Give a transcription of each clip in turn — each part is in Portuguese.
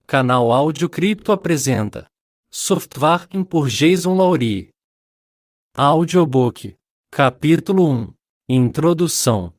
Canal Áudio Cripto apresenta Software por Jason Laurie. Audiobook. Capítulo 1. Introdução.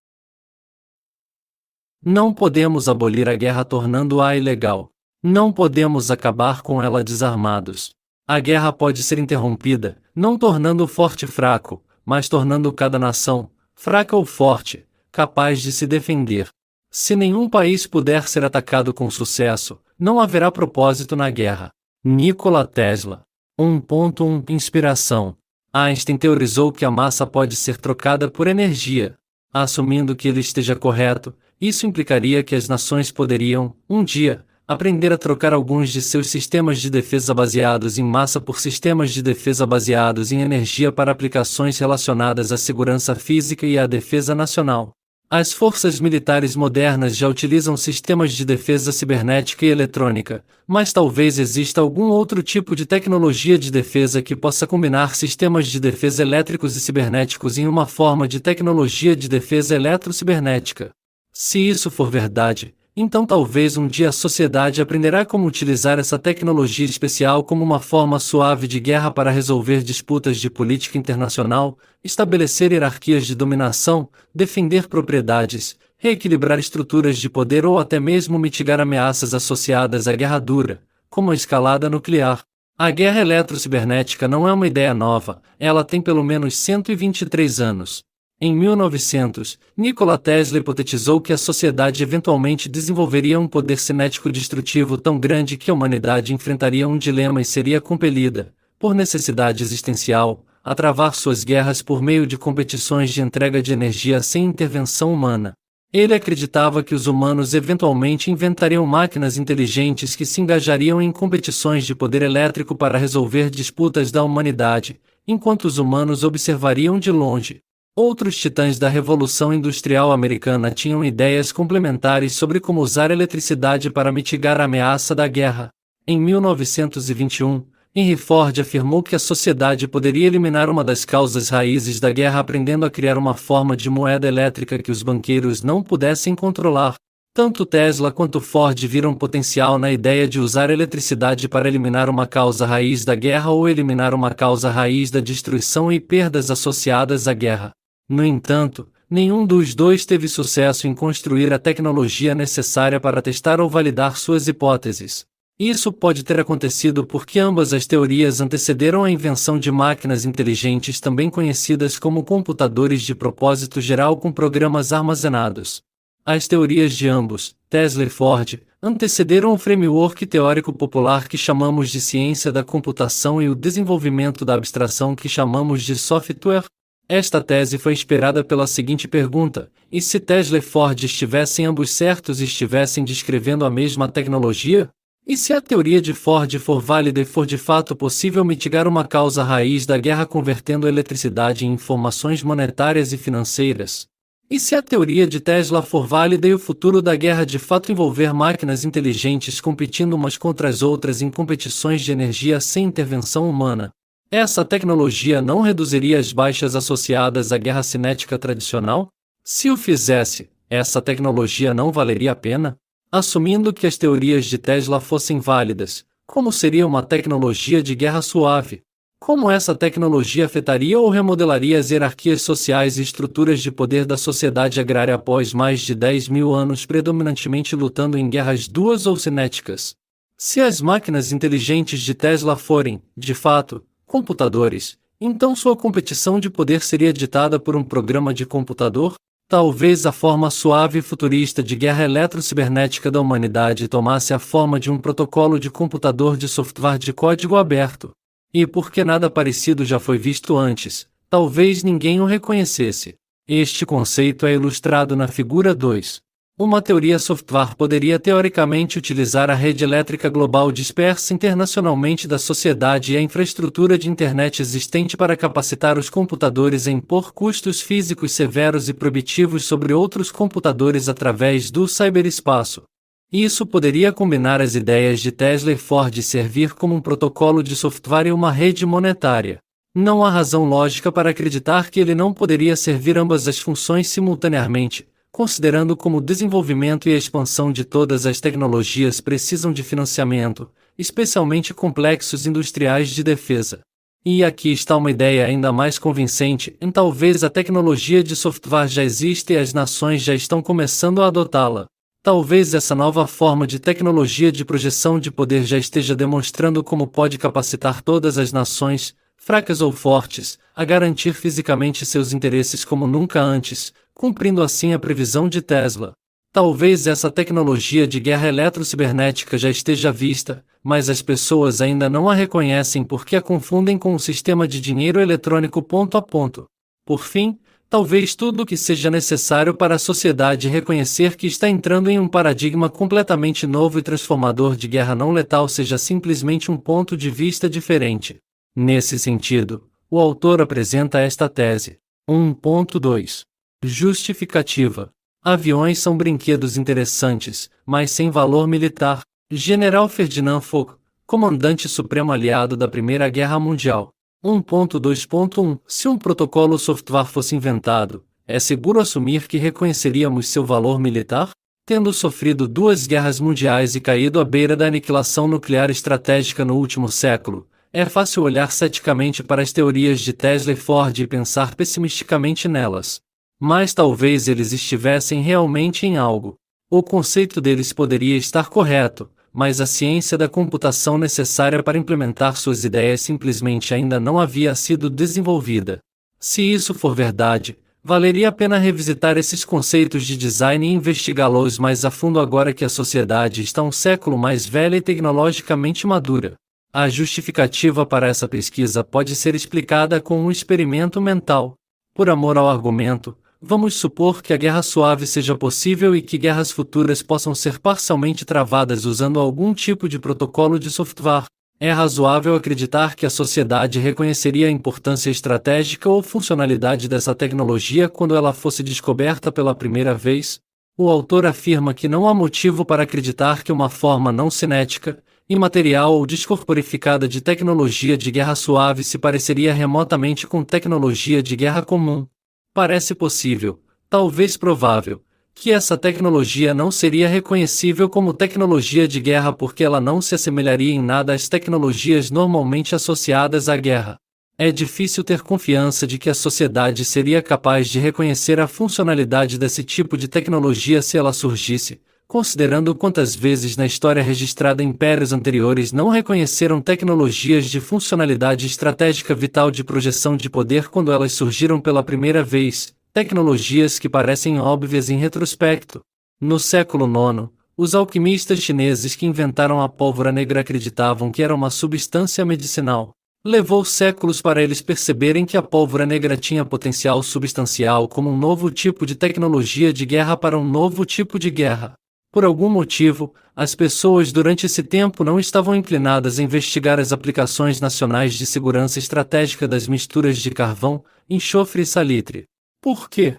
Não podemos abolir a guerra tornando-a ilegal. Não podemos acabar com ela desarmados. A guerra pode ser interrompida, não tornando o forte fraco, mas tornando cada nação, fraca ou forte, capaz de se defender. Se nenhum país puder ser atacado com sucesso, não haverá propósito na guerra. Nikola Tesla. 1.1 Inspiração. Einstein teorizou que a massa pode ser trocada por energia. Assumindo que ele esteja correto, isso implicaria que as nações poderiam, um dia, aprender a trocar alguns de seus sistemas de defesa baseados em massa por sistemas de defesa baseados em energia para aplicações relacionadas à segurança física e à defesa nacional. As forças militares modernas já utilizam sistemas de defesa cibernética e eletrônica, mas talvez exista algum outro tipo de tecnologia de defesa que possa combinar sistemas de defesa elétricos e cibernéticos em uma forma de tecnologia de defesa eletrocibernética. Se isso for verdade, então talvez um dia a sociedade aprenderá como utilizar essa tecnologia especial como uma forma suave de guerra para resolver disputas de política internacional, estabelecer hierarquias de dominação, defender propriedades, reequilibrar estruturas de poder ou até mesmo mitigar ameaças associadas à guerra dura, como a escalada nuclear. A guerra eletrocibernética não é uma ideia nova, ela tem pelo menos 123 anos. Em 1900, Nikola Tesla hipotetizou que a sociedade eventualmente desenvolveria um poder cinético destrutivo tão grande que a humanidade enfrentaria um dilema e seria compelida, por necessidade existencial, a travar suas guerras por meio de competições de entrega de energia sem intervenção humana. Ele acreditava que os humanos eventualmente inventariam máquinas inteligentes que se engajariam em competições de poder elétrico para resolver disputas da humanidade, enquanto os humanos observariam de longe. Outros titãs da Revolução Industrial Americana tinham ideias complementares sobre como usar eletricidade para mitigar a ameaça da guerra. Em 1921, Henry Ford afirmou que a sociedade poderia eliminar uma das causas raízes da guerra aprendendo a criar uma forma de moeda elétrica que os banqueiros não pudessem controlar. Tanto Tesla quanto Ford viram potencial na ideia de usar eletricidade para eliminar uma causa raiz da guerra ou eliminar uma causa raiz da destruição e perdas associadas à guerra. No entanto, nenhum dos dois teve sucesso em construir a tecnologia necessária para testar ou validar suas hipóteses. Isso pode ter acontecido porque ambas as teorias antecederam a invenção de máquinas inteligentes também conhecidas como computadores de propósito geral com programas armazenados. As teorias de ambos, Tesla e Ford, antecederam o framework teórico popular que chamamos de ciência da computação e o desenvolvimento da abstração que chamamos de software. Esta tese foi inspirada pela seguinte pergunta: e se Tesla e Ford estivessem ambos certos e estivessem descrevendo a mesma tecnologia? E se a teoria de Ford for válida e for de fato possível mitigar uma causa raiz da guerra convertendo a eletricidade em informações monetárias e financeiras? E se a teoria de Tesla for válida e o futuro da guerra de fato envolver máquinas inteligentes competindo umas contra as outras em competições de energia sem intervenção humana? Essa tecnologia não reduziria as baixas associadas à guerra cinética tradicional? Se o fizesse, essa tecnologia não valeria a pena? Assumindo que as teorias de Tesla fossem válidas, como seria uma tecnologia de guerra suave? Como essa tecnologia afetaria ou remodelaria as hierarquias sociais e estruturas de poder da sociedade agrária após mais de 10.000 anos predominantemente lutando em guerras duas ou cinéticas? Se as máquinas inteligentes de Tesla forem, de fato, computadores, então sua competição de poder seria ditada por um programa de computador? Talvez a forma suave e futurista de guerra eletrocibernética da humanidade tomasse a forma de um protocolo de computador de software de código aberto. E porque nada parecido já foi visto antes, talvez ninguém o reconhecesse. Este conceito é ilustrado na figura 2. Uma teoria software poderia teoricamente utilizar a rede elétrica global dispersa internacionalmente da sociedade e a infraestrutura de internet existente para capacitar os computadores a impor custos físicos severos e proibitivos sobre outros computadores através do ciberespaço. Isso poderia combinar as ideias de Tesla e Ford e servir como um protocolo de software e uma rede monetária. Não há razão lógica para acreditar que ele não poderia servir ambas as funções simultaneamente, considerando como o desenvolvimento e a expansão de todas as tecnologias precisam de financiamento, especialmente complexos industriais de defesa. E aqui está uma ideia ainda mais convincente: talvez a tecnologia de software já exista e as nações já estão começando a adotá-la. Talvez essa nova forma de tecnologia de projeção de poder já esteja demonstrando como pode capacitar todas as nações, fracas ou fortes, a garantir fisicamente seus interesses como nunca antes, cumprindo assim a previsão de Tesla. Talvez essa tecnologia de guerra eletrocibernética já esteja à vista, mas as pessoas ainda não a reconhecem porque a confundem com o sistema de dinheiro eletrônico ponto a ponto. Por fim, talvez tudo o que seja necessário para a sociedade reconhecer que está entrando em um paradigma completamente novo e transformador de guerra não letal seja simplesmente um ponto de vista diferente. Nesse sentido, o autor apresenta esta tese. 1.2. Justificativa. Aviões são brinquedos interessantes, mas sem valor militar. General Ferdinand Foch, comandante supremo aliado da Primeira Guerra Mundial. 1.2.1 Se um protocolo software fosse inventado, é seguro assumir que reconheceríamos seu valor militar? Tendo sofrido 2 guerras mundiais e caído à beira da aniquilação nuclear estratégica no último século, é fácil olhar ceticamente para as teorias de Tesla e Ford e pensar pessimisticamente nelas. Mas talvez eles estivessem realmente em algo. O conceito deles poderia estar correto, mas a ciência da computação necessária para implementar suas ideias simplesmente ainda não havia sido desenvolvida. Se isso for verdade, valeria a pena revisitar esses conceitos de design e investigá-los mais a fundo agora que a sociedade está um século mais velha e tecnologicamente madura. A justificativa para essa pesquisa pode ser explicada com um experimento mental. Por amor ao argumento, vamos supor que a guerra suave seja possível e que guerras futuras possam ser parcialmente travadas usando algum tipo de protocolo de software. É razoável acreditar que a sociedade reconheceria a importância estratégica ou funcionalidade dessa tecnologia quando ela fosse descoberta pela primeira vez? O autor afirma que não há motivo para acreditar que uma forma não cinética, imaterial ou descorporificada de tecnologia de guerra suave se pareceria remotamente com tecnologia de guerra comum. Parece possível, talvez provável, que essa tecnologia não seria reconhecível como tecnologia de guerra porque ela não se assemelharia em nada às tecnologias normalmente associadas à guerra. É difícil ter confiança de que a sociedade seria capaz de reconhecer a funcionalidade desse tipo de tecnologia se ela surgisse, considerando quantas vezes na história registrada impérios anteriores não reconheceram tecnologias de funcionalidade estratégica vital de projeção de poder quando elas surgiram pela primeira vez, tecnologias que parecem óbvias em retrospecto. No século IX, os alquimistas chineses que inventaram a pólvora negra acreditavam que era uma substância medicinal. Levou séculos para eles perceberem que a pólvora negra tinha potencial substancial como um novo tipo de tecnologia de guerra para um novo tipo de guerra. Por algum motivo, as pessoas durante esse tempo não estavam inclinadas a investigar as aplicações nacionais de segurança estratégica das misturas de carvão, enxofre e salitre. Por quê?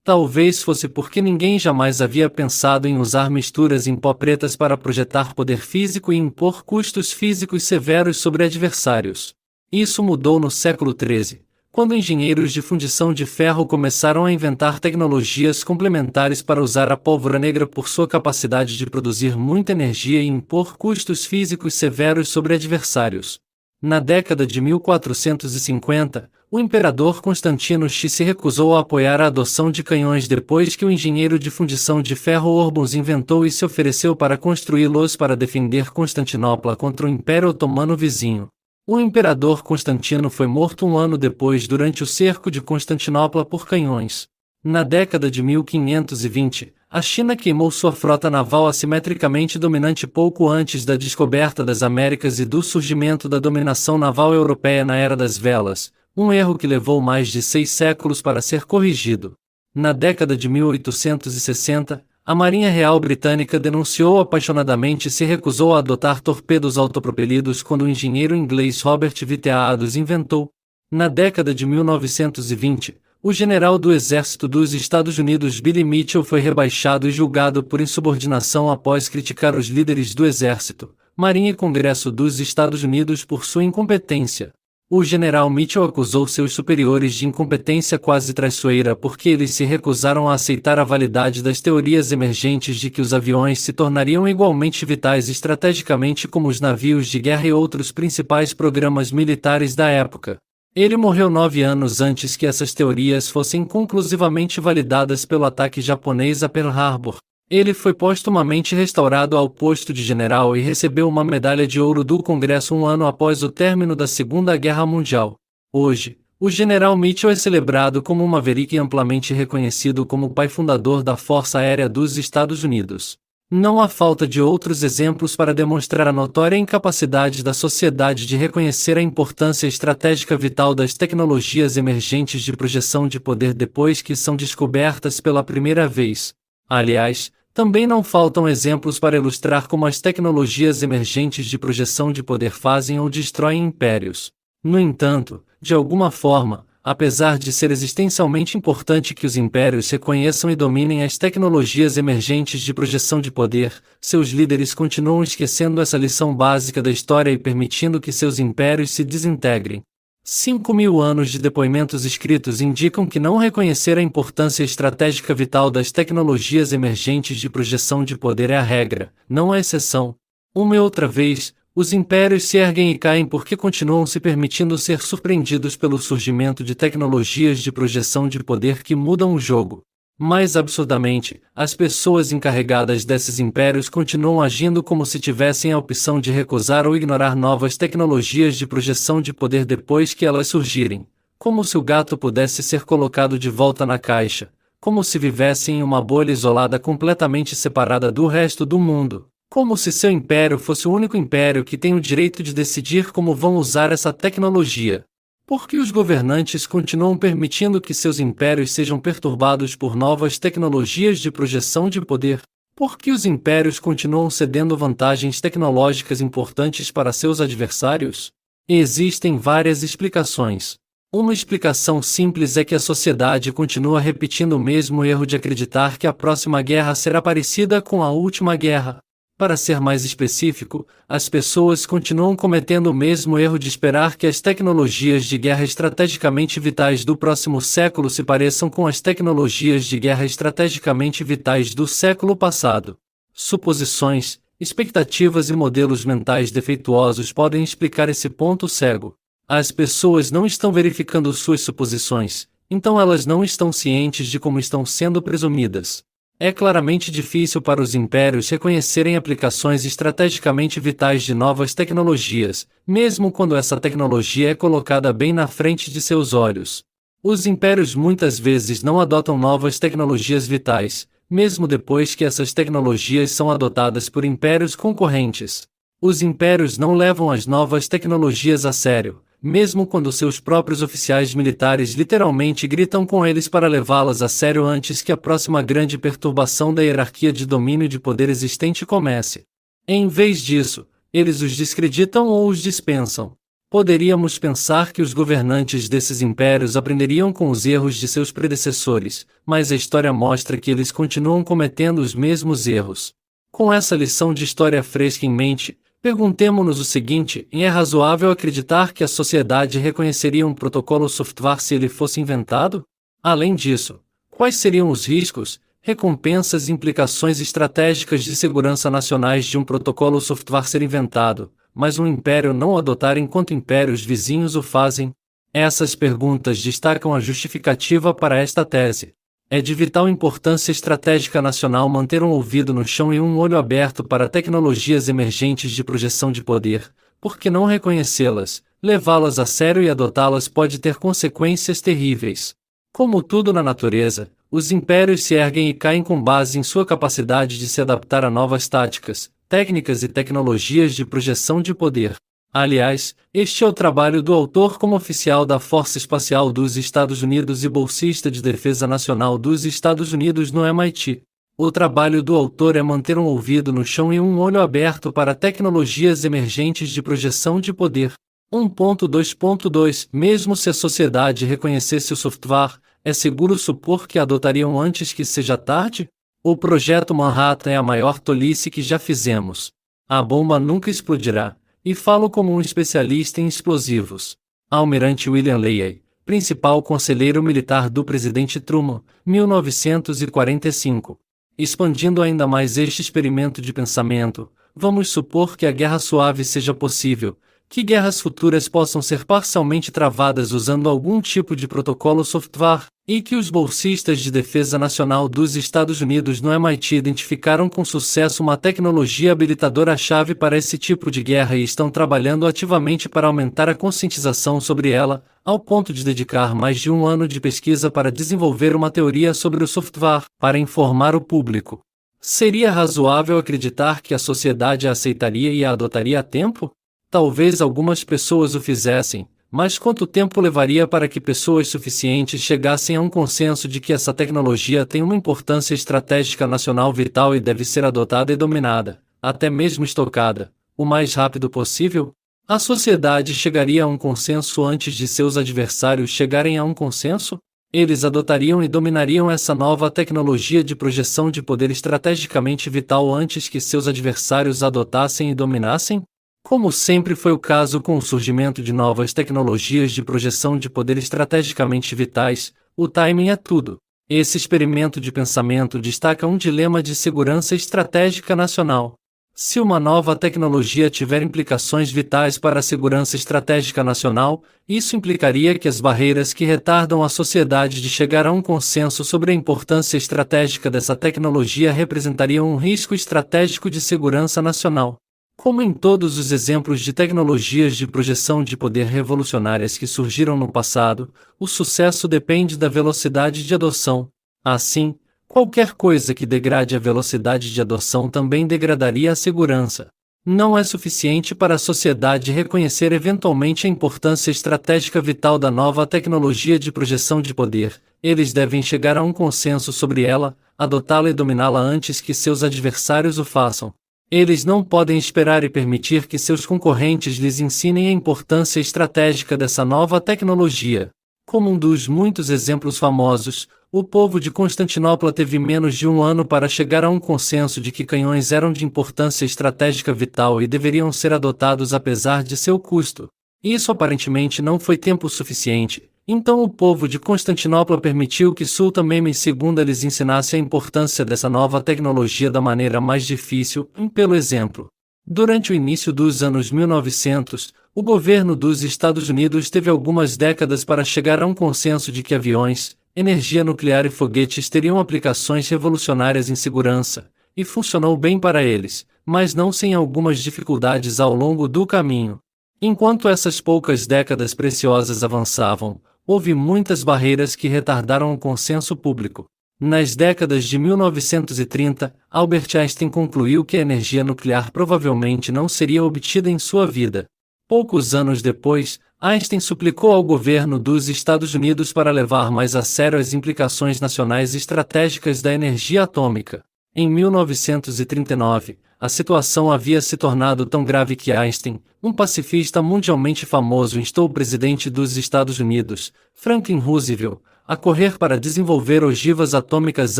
Talvez fosse porque ninguém jamais havia pensado em usar misturas em pó pretas para projetar poder físico e impor custos físicos severos sobre adversários. Isso mudou no século XIII, quando engenheiros de fundição de ferro começaram a inventar tecnologias complementares para usar a pólvora negra por sua capacidade de produzir muita energia e impor custos físicos severos sobre adversários. Na década de 1450, o imperador Constantino X se recusou a apoiar a adoção de canhões depois que o engenheiro de fundição de ferro Orban inventou e se ofereceu para construí-los para defender Constantinopla contra o Império Otomano vizinho. O imperador Constantino foi morto um ano depois durante o cerco de Constantinopla por canhões. Na década de 1520, a China queimou sua frota naval assimetricamente dominante pouco antes da descoberta das Américas e do surgimento da dominação naval europeia na Era das Velas, um erro que levou mais de 6 séculos para ser corrigido. Na década de 1860, a Marinha Real Britânica denunciou apaixonadamente e se recusou a adotar torpedos autopropelidos quando o engenheiro inglês Robert Viteados os inventou. Na década de 1920, o general do Exército dos Estados Unidos Billy Mitchell foi rebaixado e julgado por insubordinação após criticar os líderes do Exército, Marinha e Congresso dos Estados Unidos por sua incompetência. O general Mitchell acusou seus superiores de incompetência quase traiçoeira porque eles se recusaram a aceitar a validade das teorias emergentes de que os aviões se tornariam igualmente vitais estrategicamente como os navios de guerra e outros principais programas militares da época. Ele morreu 9 anos antes que essas teorias fossem conclusivamente validadas pelo ataque japonês a Pearl Harbor. Ele foi postumamente restaurado ao posto de general e recebeu uma medalha de ouro do Congresso um ano após o término da Segunda Guerra Mundial. Hoje, o general Mitchell é celebrado como um maverick e amplamente reconhecido como o pai fundador da Força Aérea dos Estados Unidos. Não há falta de outros exemplos para demonstrar a notória incapacidade da sociedade de reconhecer a importância estratégica vital das tecnologias emergentes de projeção de poder depois que são descobertas pela primeira vez. Aliás, também não faltam exemplos para ilustrar como as tecnologias emergentes de projeção de poder fazem ou destroem impérios. No entanto, de alguma forma, apesar de ser existencialmente importante que os impérios reconheçam e dominem as tecnologias emergentes de projeção de poder, seus líderes continuam esquecendo essa lição básica da história e permitindo que seus impérios se desintegrem. 5.000 anos de depoimentos escritos indicam que não reconhecer a importância estratégica vital das tecnologias emergentes de projeção de poder é a regra, não a exceção. Uma e outra vez, os impérios se erguem e caem porque continuam se permitindo ser surpreendidos pelo surgimento de tecnologias de projeção de poder que mudam o jogo. Mais absurdamente, as pessoas encarregadas desses impérios continuam agindo como se tivessem a opção de recusar ou ignorar novas tecnologias de projeção de poder depois que elas surgirem, como se o gato pudesse ser colocado de volta na caixa, como se vivessem em uma bolha isolada completamente separada do resto do mundo, como se seu império fosse o único império que tem o direito de decidir como vão usar essa tecnologia. Porque os governantes continuam permitindo que seus impérios sejam perturbados por novas tecnologias de projeção de poder? Porque os impérios continuam cedendo vantagens tecnológicas importantes para seus adversários? Existem várias explicações. Uma explicação simples é que a sociedade continua repetindo o mesmo erro de acreditar que a próxima guerra será parecida com a última guerra. Para ser mais específico, as pessoas continuam cometendo o mesmo erro de esperar que as tecnologias de guerra estrategicamente vitais do próximo século se pareçam com as tecnologias de guerra estrategicamente vitais do século passado. Suposições, expectativas e modelos mentais defeituosos podem explicar esse ponto cego. As pessoas não estão verificando suas suposições, então elas não estão cientes de como estão sendo presumidas. É claramente difícil para os impérios reconhecerem aplicações estrategicamente vitais de novas tecnologias, mesmo quando essa tecnologia é colocada bem na frente de seus olhos. Os impérios muitas vezes não adotam novas tecnologias vitais, mesmo depois que essas tecnologias são adotadas por impérios concorrentes. Os impérios não levam as novas tecnologias a sério, mesmo quando seus próprios oficiais militares literalmente gritam com eles para levá-las a sério antes que a próxima grande perturbação da hierarquia de domínio de poder existente comece. Em vez disso, eles os descreditam ou os dispensam. Poderíamos pensar que os governantes desses impérios aprenderiam com os erros de seus predecessores, mas a história mostra que eles continuam cometendo os mesmos erros. Com essa lição de história fresca em mente, perguntemo-nos o seguinte: é razoável acreditar que a sociedade reconheceria um protocolo software se ele fosse inventado? Além disso, quais seriam os riscos, recompensas e implicações estratégicas de segurança nacionais de um protocolo software ser inventado, mas um império não o adotar enquanto impérios vizinhos o fazem? Essas perguntas destacam a justificativa para esta tese. É de vital importância estratégica nacional manter um ouvido no chão e um olho aberto para tecnologias emergentes de projeção de poder, porque não reconhecê-las, levá-las a sério e adotá-las pode ter consequências terríveis. Como tudo na natureza, os impérios se erguem e caem com base em sua capacidade de se adaptar a novas táticas, técnicas e tecnologias de projeção de poder. Aliás, este é o trabalho do autor como oficial da Força Espacial dos Estados Unidos e bolsista de defesa nacional dos Estados Unidos no MIT. O trabalho do autor é manter um ouvido no chão e um olho aberto para tecnologias emergentes de projeção de poder. 1.2.2 Mesmo se a sociedade reconhecesse o software, é seguro supor que adotariam antes que seja tarde? O projeto Manhattan é a maior tolice que já fizemos. A bomba nunca explodirá. E falo como um especialista em explosivos. Almirante William Leahy, principal conselheiro militar do presidente Truman, 1945. Expandindo ainda mais este experimento de pensamento, vamos supor que a guerra suave seja possível, que guerras futuras possam ser parcialmente travadas usando algum tipo de protocolo software, e que os bolsistas de defesa nacional dos Estados Unidos no MIT identificaram com sucesso uma tecnologia habilitadora-chave para esse tipo de guerra e estão trabalhando ativamente para aumentar a conscientização sobre ela, ao ponto de dedicar mais de um ano de pesquisa para desenvolver uma teoria sobre o software, para informar o público. Seria razoável acreditar que a sociedade a aceitaria e a adotaria a tempo? Talvez algumas pessoas o fizessem, mas quanto tempo levaria para que pessoas suficientes chegassem a um consenso de que essa tecnologia tem uma importância estratégica nacional vital e deve ser adotada e dominada, até mesmo estocada, o mais rápido possível? A sociedade chegaria a um consenso antes de seus adversários chegarem a um consenso? Eles adotariam e dominariam essa nova tecnologia de projeção de poder estrategicamente vital antes que seus adversários a adotassem e dominassem? Como sempre foi o caso com o surgimento de novas tecnologias de projeção de poder estrategicamente vitais, o timing é tudo. Esse experimento de pensamento destaca um dilema de segurança estratégica nacional. Se uma nova tecnologia tiver implicações vitais para a segurança estratégica nacional, isso implicaria que as barreiras que retardam a sociedade de chegar a um consenso sobre a importância estratégica dessa tecnologia representariam um risco estratégico de segurança nacional. Como em todos os exemplos de tecnologias de projeção de poder revolucionárias que surgiram no passado, o sucesso depende da velocidade de adoção. Assim, qualquer coisa que degrade a velocidade de adoção também degradaria a segurança. Não é suficiente para a sociedade reconhecer eventualmente a importância estratégica vital da nova tecnologia de projeção de poder, eles devem chegar a um consenso sobre ela, adotá-la e dominá-la antes que seus adversários o façam. Eles não podem esperar e permitir que seus concorrentes lhes ensinem a importância estratégica dessa nova tecnologia. Como um dos muitos exemplos famosos, o povo de Constantinopla teve menos de um ano para chegar a um consenso de que canhões eram de importância estratégica vital e deveriam ser adotados apesar de seu custo. Isso aparentemente não foi tempo suficiente. Então o povo de Constantinopla permitiu que Sultan Mehmed II lhes ensinasse a importância dessa nova tecnologia da maneira mais difícil, pelo exemplo. Durante o início dos anos 1900, o governo dos Estados Unidos teve algumas décadas para chegar a um consenso de que aviões, energia nuclear e foguetes teriam aplicações revolucionárias em segurança, e funcionou bem para eles, mas não sem algumas dificuldades ao longo do caminho. Enquanto essas poucas décadas preciosas avançavam, houve muitas barreiras que retardaram o consenso público. Nas décadas de 1930, Albert Einstein concluiu que a energia nuclear provavelmente não seria obtida em sua vida. Poucos anos depois, Einstein suplicou ao governo dos Estados Unidos para levar mais a sério as implicações nacionais estratégicas da energia atômica. Em 1939, a situação havia se tornado tão grave que Einstein, um pacifista mundialmente famoso, instou o presidente dos Estados Unidos, Franklin Roosevelt, a correr para desenvolver ogivas atômicas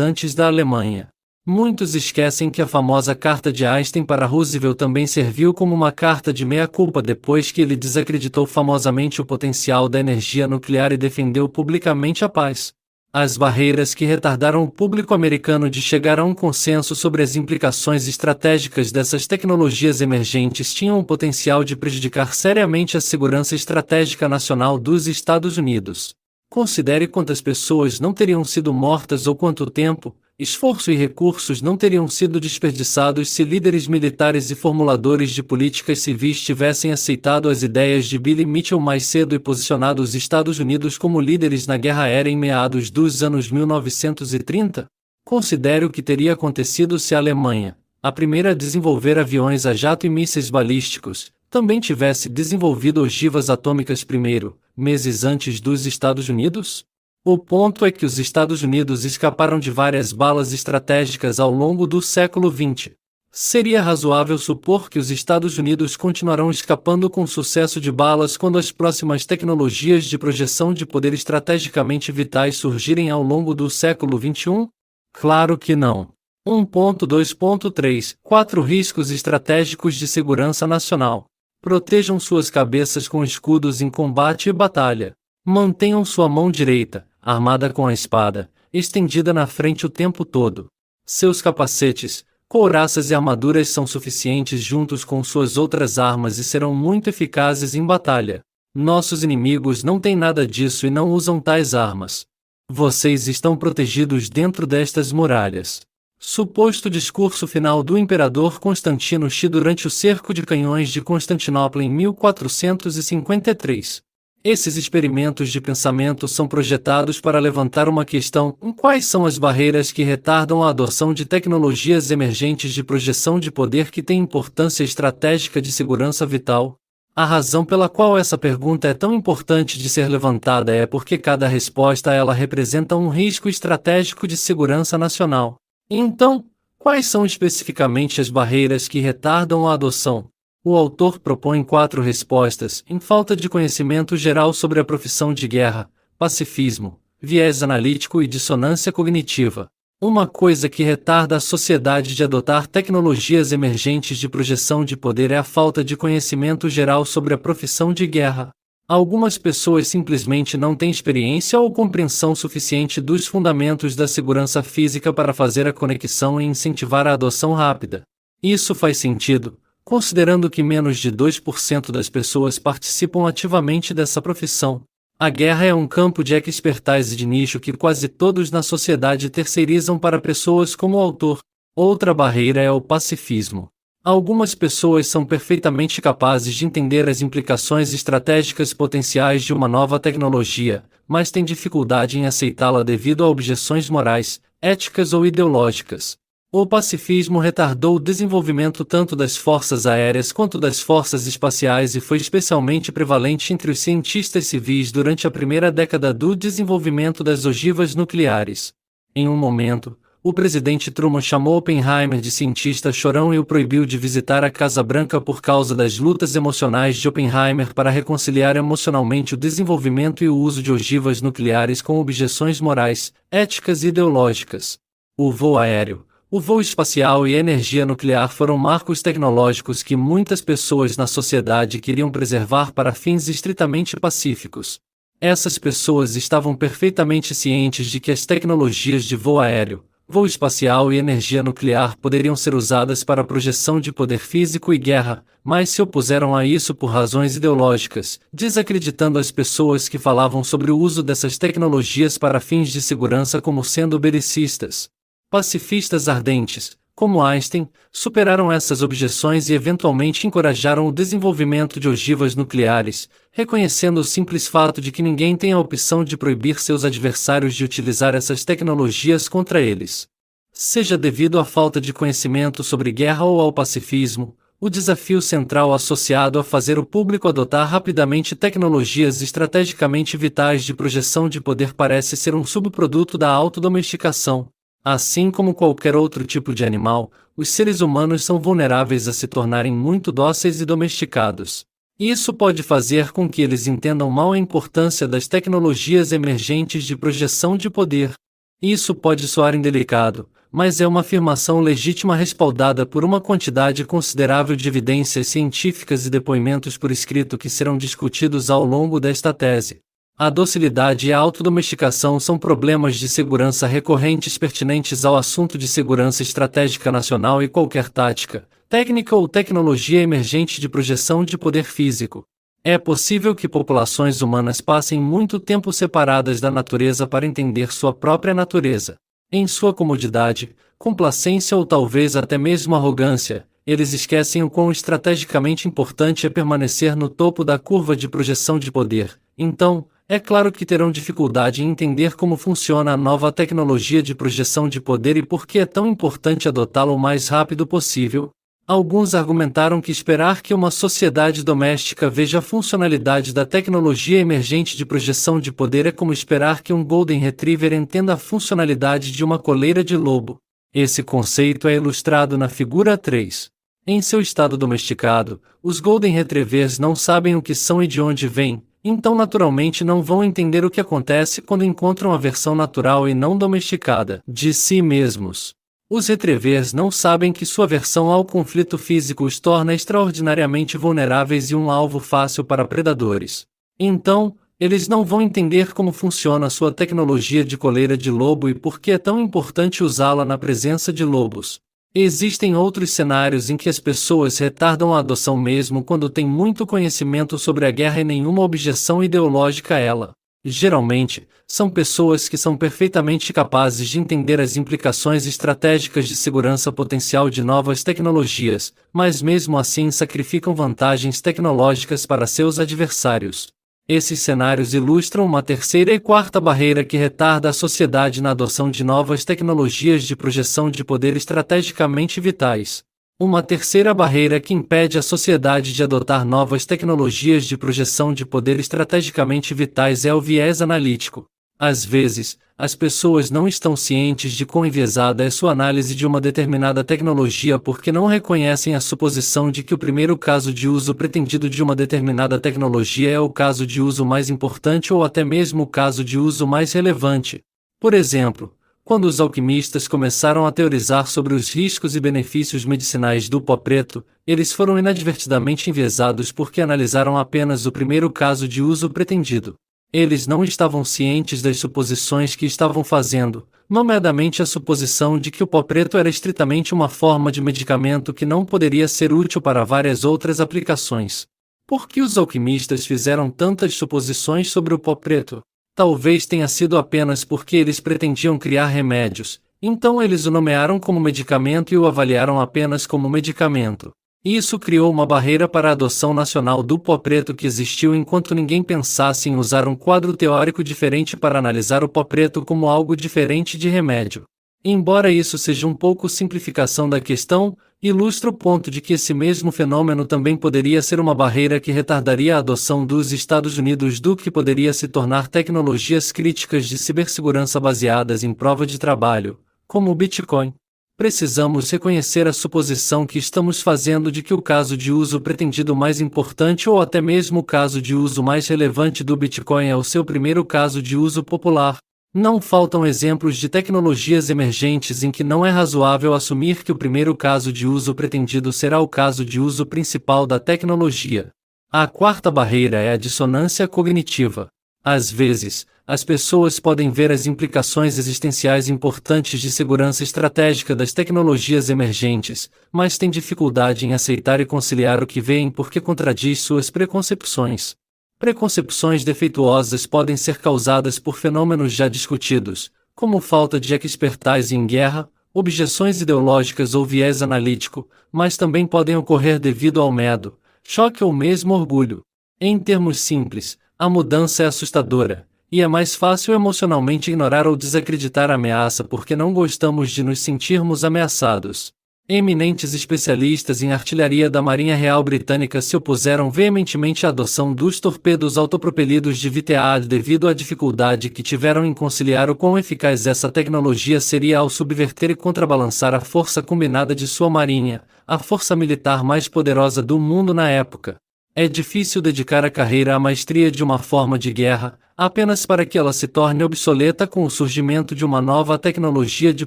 antes da Alemanha. Muitos esquecem que a famosa carta de Einstein para Roosevelt também serviu como uma carta de meia-culpa depois que ele desacreditou famosamente o potencial da energia nuclear e defendeu publicamente a paz. As barreiras que retardaram o público americano de chegar a um consenso sobre as implicações estratégicas dessas tecnologias emergentes tinham o potencial de prejudicar seriamente a segurança estratégica nacional dos Estados Unidos. Considere quantas pessoas não teriam sido mortas ou quanto tempo, esforço e recursos não teriam sido desperdiçados se líderes militares e formuladores de políticas civis tivessem aceitado as ideias de Billy Mitchell mais cedo e posicionado os Estados Unidos como líderes na Guerra Aérea em meados dos anos 1930? Considere o que teria acontecido se a Alemanha, a primeira a desenvolver aviões a jato e mísseis balísticos, também tivesse desenvolvido ogivas atômicas primeiro, meses antes dos Estados Unidos? O ponto é que os Estados Unidos escaparam de várias balas estratégicas ao longo do século XX. Seria razoável supor que os Estados Unidos continuarão escapando com sucesso de balas quando as próximas tecnologias de projeção de poder estrategicamente vitais surgirem ao longo do século XXI? Claro que não. 1.2.3 4 Riscos estratégicos de segurança nacional. Protejam suas cabeças com escudos em combate e batalha. Mantenham sua mão direita, armada com a espada, estendida na frente o tempo todo. Seus capacetes, couraças e armaduras são suficientes juntos com suas outras armas e serão muito eficazes em batalha. Nossos inimigos não têm nada disso e não usam tais armas. Vocês estão protegidos dentro destas muralhas. Suposto discurso final do imperador Constantino X durante o cerco de canhões de Constantinopla em 1453. Esses experimentos de pensamento são projetados para levantar uma questão: quais são as barreiras que retardam a adoção de tecnologias emergentes de projeção de poder que têm importância estratégica de segurança vital? A razão pela qual essa pergunta é tão importante de ser levantada é porque cada resposta a ela representa um risco estratégico de segurança nacional. Então, quais são especificamente as barreiras que retardam a adoção? O autor propõe 4 respostas: em falta de conhecimento geral sobre a profissão de guerra, pacifismo, viés analítico e dissonância cognitiva. Uma coisa que retarda a sociedade de adotar tecnologias emergentes de projeção de poder é a falta de conhecimento geral sobre a profissão de guerra. Algumas pessoas simplesmente não têm experiência ou compreensão suficiente dos fundamentos da segurança física para fazer a conexão e incentivar a adoção rápida. Isso faz sentido, considerando que menos de 2% das pessoas participam ativamente dessa profissão. A guerra é um campo de expertise de nicho que quase todos na sociedade terceirizam para pessoas como o autor. Outra barreira é o pacifismo. Algumas pessoas são perfeitamente capazes de entender as implicações estratégicas potenciais de uma nova tecnologia, mas têm dificuldade em aceitá-la devido a objeções morais, éticas ou ideológicas. O pacifismo retardou o desenvolvimento tanto das forças aéreas quanto das forças espaciais e foi especialmente prevalente entre os cientistas civis durante a primeira década do desenvolvimento das ogivas nucleares. Em um momento, o presidente Truman chamou Oppenheimer de cientista chorão e o proibiu de visitar a Casa Branca por causa das lutas emocionais de Oppenheimer para reconciliar emocionalmente o desenvolvimento e o uso de ogivas nucleares com objeções morais, éticas e ideológicas. O voo aéreo, o voo espacial e a energia nuclear foram marcos tecnológicos que muitas pessoas na sociedade queriam preservar para fins estritamente pacíficos. Essas pessoas estavam perfeitamente cientes de que as tecnologias de voo aéreo, voo espacial e energia nuclear poderiam ser usadas para a projeção de poder físico e guerra, mas se opuseram a isso por razões ideológicas, desacreditando as pessoas que falavam sobre o uso dessas tecnologias para fins de segurança como sendo belicistas. Pacifistas ardentes, como Einstein, superaram essas objeções e eventualmente encorajaram o desenvolvimento de ogivas nucleares, reconhecendo o simples fato de que ninguém tem a opção de proibir seus adversários de utilizar essas tecnologias contra eles. Seja devido à falta de conhecimento sobre guerra ou ao pacifismo, o desafio central associado a fazer o público adotar rapidamente tecnologias estrategicamente vitais de projeção de poder parece ser um subproduto da autodomesticação. Assim como qualquer outro tipo de animal, os seres humanos são vulneráveis a se tornarem muito dóceis e domesticados. Isso pode fazer com que eles entendam mal a importância das tecnologias emergentes de projeção de poder. Isso pode soar indelicado, mas é uma afirmação legítima respaldada por uma quantidade considerável de evidências científicas e depoimentos por escrito que serão discutidos ao longo desta tese. A docilidade e a autodomesticação são problemas de segurança recorrentes pertinentes ao assunto de segurança estratégica nacional e qualquer tática, técnica ou tecnologia emergente de projeção de poder físico. É possível que populações humanas passem muito tempo separadas da natureza para entender sua própria natureza. Em sua comodidade, complacência ou talvez até mesmo arrogância, eles esquecem o quão estrategicamente importante é permanecer no topo da curva de projeção de poder. Então, é claro que terão dificuldade em entender como funciona a nova tecnologia de projeção de poder e por que é tão importante adotá-la o mais rápido possível. Alguns argumentaram que esperar que uma sociedade doméstica veja a funcionalidade da tecnologia emergente de projeção de poder é como esperar que um Golden Retriever entenda a funcionalidade de uma coleira de lobo. Esse conceito é ilustrado na figura 3. Em seu estado domesticado, os Golden Retrievers não sabem o que são e de onde vêm, então naturalmente não vão entender o que acontece quando encontram a versão natural e não domesticada de si mesmos. Os retrievers não sabem que sua aversão ao conflito físico os torna extraordinariamente vulneráveis e um alvo fácil para predadores. Então, eles não vão entender como funciona sua tecnologia de coleira de lobo e por que é tão importante usá-la na presença de lobos. Existem outros cenários em que as pessoas retardam a adoção mesmo quando têm muito conhecimento sobre a guerra e nenhuma objeção ideológica a ela. Geralmente, são pessoas que são perfeitamente capazes de entender as implicações estratégicas de segurança potencial de novas tecnologias, mas mesmo assim sacrificam vantagens tecnológicas para seus adversários. Esses cenários ilustram uma terceira e quarta barreira que retarda a sociedade na adoção de novas tecnologias de projeção de poder estrategicamente vitais. Uma terceira barreira que impede a sociedade de adotar novas tecnologias de projeção de poder estrategicamente vitais é o viés analítico. Às vezes, as pessoas não estão cientes de quão enviesada é sua análise de uma determinada tecnologia porque não reconhecem a suposição de que o primeiro caso de uso pretendido de uma determinada tecnologia é o caso de uso mais importante ou até mesmo o caso de uso mais relevante. Por exemplo, quando os alquimistas começaram a teorizar sobre os riscos e benefícios medicinais do pó preto, eles foram inadvertidamente enviesados porque analisaram apenas o primeiro caso de uso pretendido. Eles não estavam cientes das suposições que estavam fazendo, nomeadamente a suposição de que o pó preto era estritamente uma forma de medicamento que não poderia ser útil para várias outras aplicações. Por que os alquimistas fizeram tantas suposições sobre o pó preto? Talvez tenha sido apenas porque eles pretendiam criar remédios, então eles o nomearam como medicamento e o avaliaram apenas como medicamento. Isso criou uma barreira para a adoção nacional do pó preto que existiu enquanto ninguém pensasse em usar um quadro teórico diferente para analisar o pó preto como algo diferente de remédio. Embora isso seja um pouco simplificação da questão, ilustra o ponto de que esse mesmo fenômeno também poderia ser uma barreira que retardaria a adoção dos Estados Unidos do que poderia se tornar tecnologias críticas de cibersegurança baseadas em prova de trabalho, como o Bitcoin. Precisamos reconhecer a suposição que estamos fazendo de que o caso de uso pretendido mais importante ou até mesmo o caso de uso mais relevante do Bitcoin é o seu primeiro caso de uso popular. Não faltam exemplos de tecnologias emergentes em que não é razoável assumir que o primeiro caso de uso pretendido será o caso de uso principal da tecnologia. A quarta barreira é a dissonância cognitiva. Às vezes, as pessoas podem ver as implicações existenciais importantes de segurança estratégica das tecnologias emergentes, mas têm dificuldade em aceitar e conciliar o que veem porque contradiz suas preconcepções. Preconcepções defeituosas podem ser causadas por fenômenos já discutidos, como falta de expertise em guerra, objeções ideológicas ou viés analítico, mas também podem ocorrer devido ao medo, choque ou mesmo orgulho. Em termos simples, a mudança é assustadora, e é mais fácil emocionalmente ignorar ou desacreditar a ameaça porque não gostamos de nos sentirmos ameaçados. Eminentes especialistas em artilharia da Marinha Real Britânica se opuseram veementemente à adoção dos torpedos autopropelidos de VTAD devido à dificuldade que tiveram em conciliar o quão eficaz essa tecnologia seria ao subverter e contrabalançar a força combinada de sua marinha, a força militar mais poderosa do mundo na época. É difícil dedicar a carreira à maestria de uma forma de guerra, apenas para que ela se torne obsoleta com o surgimento de uma nova tecnologia de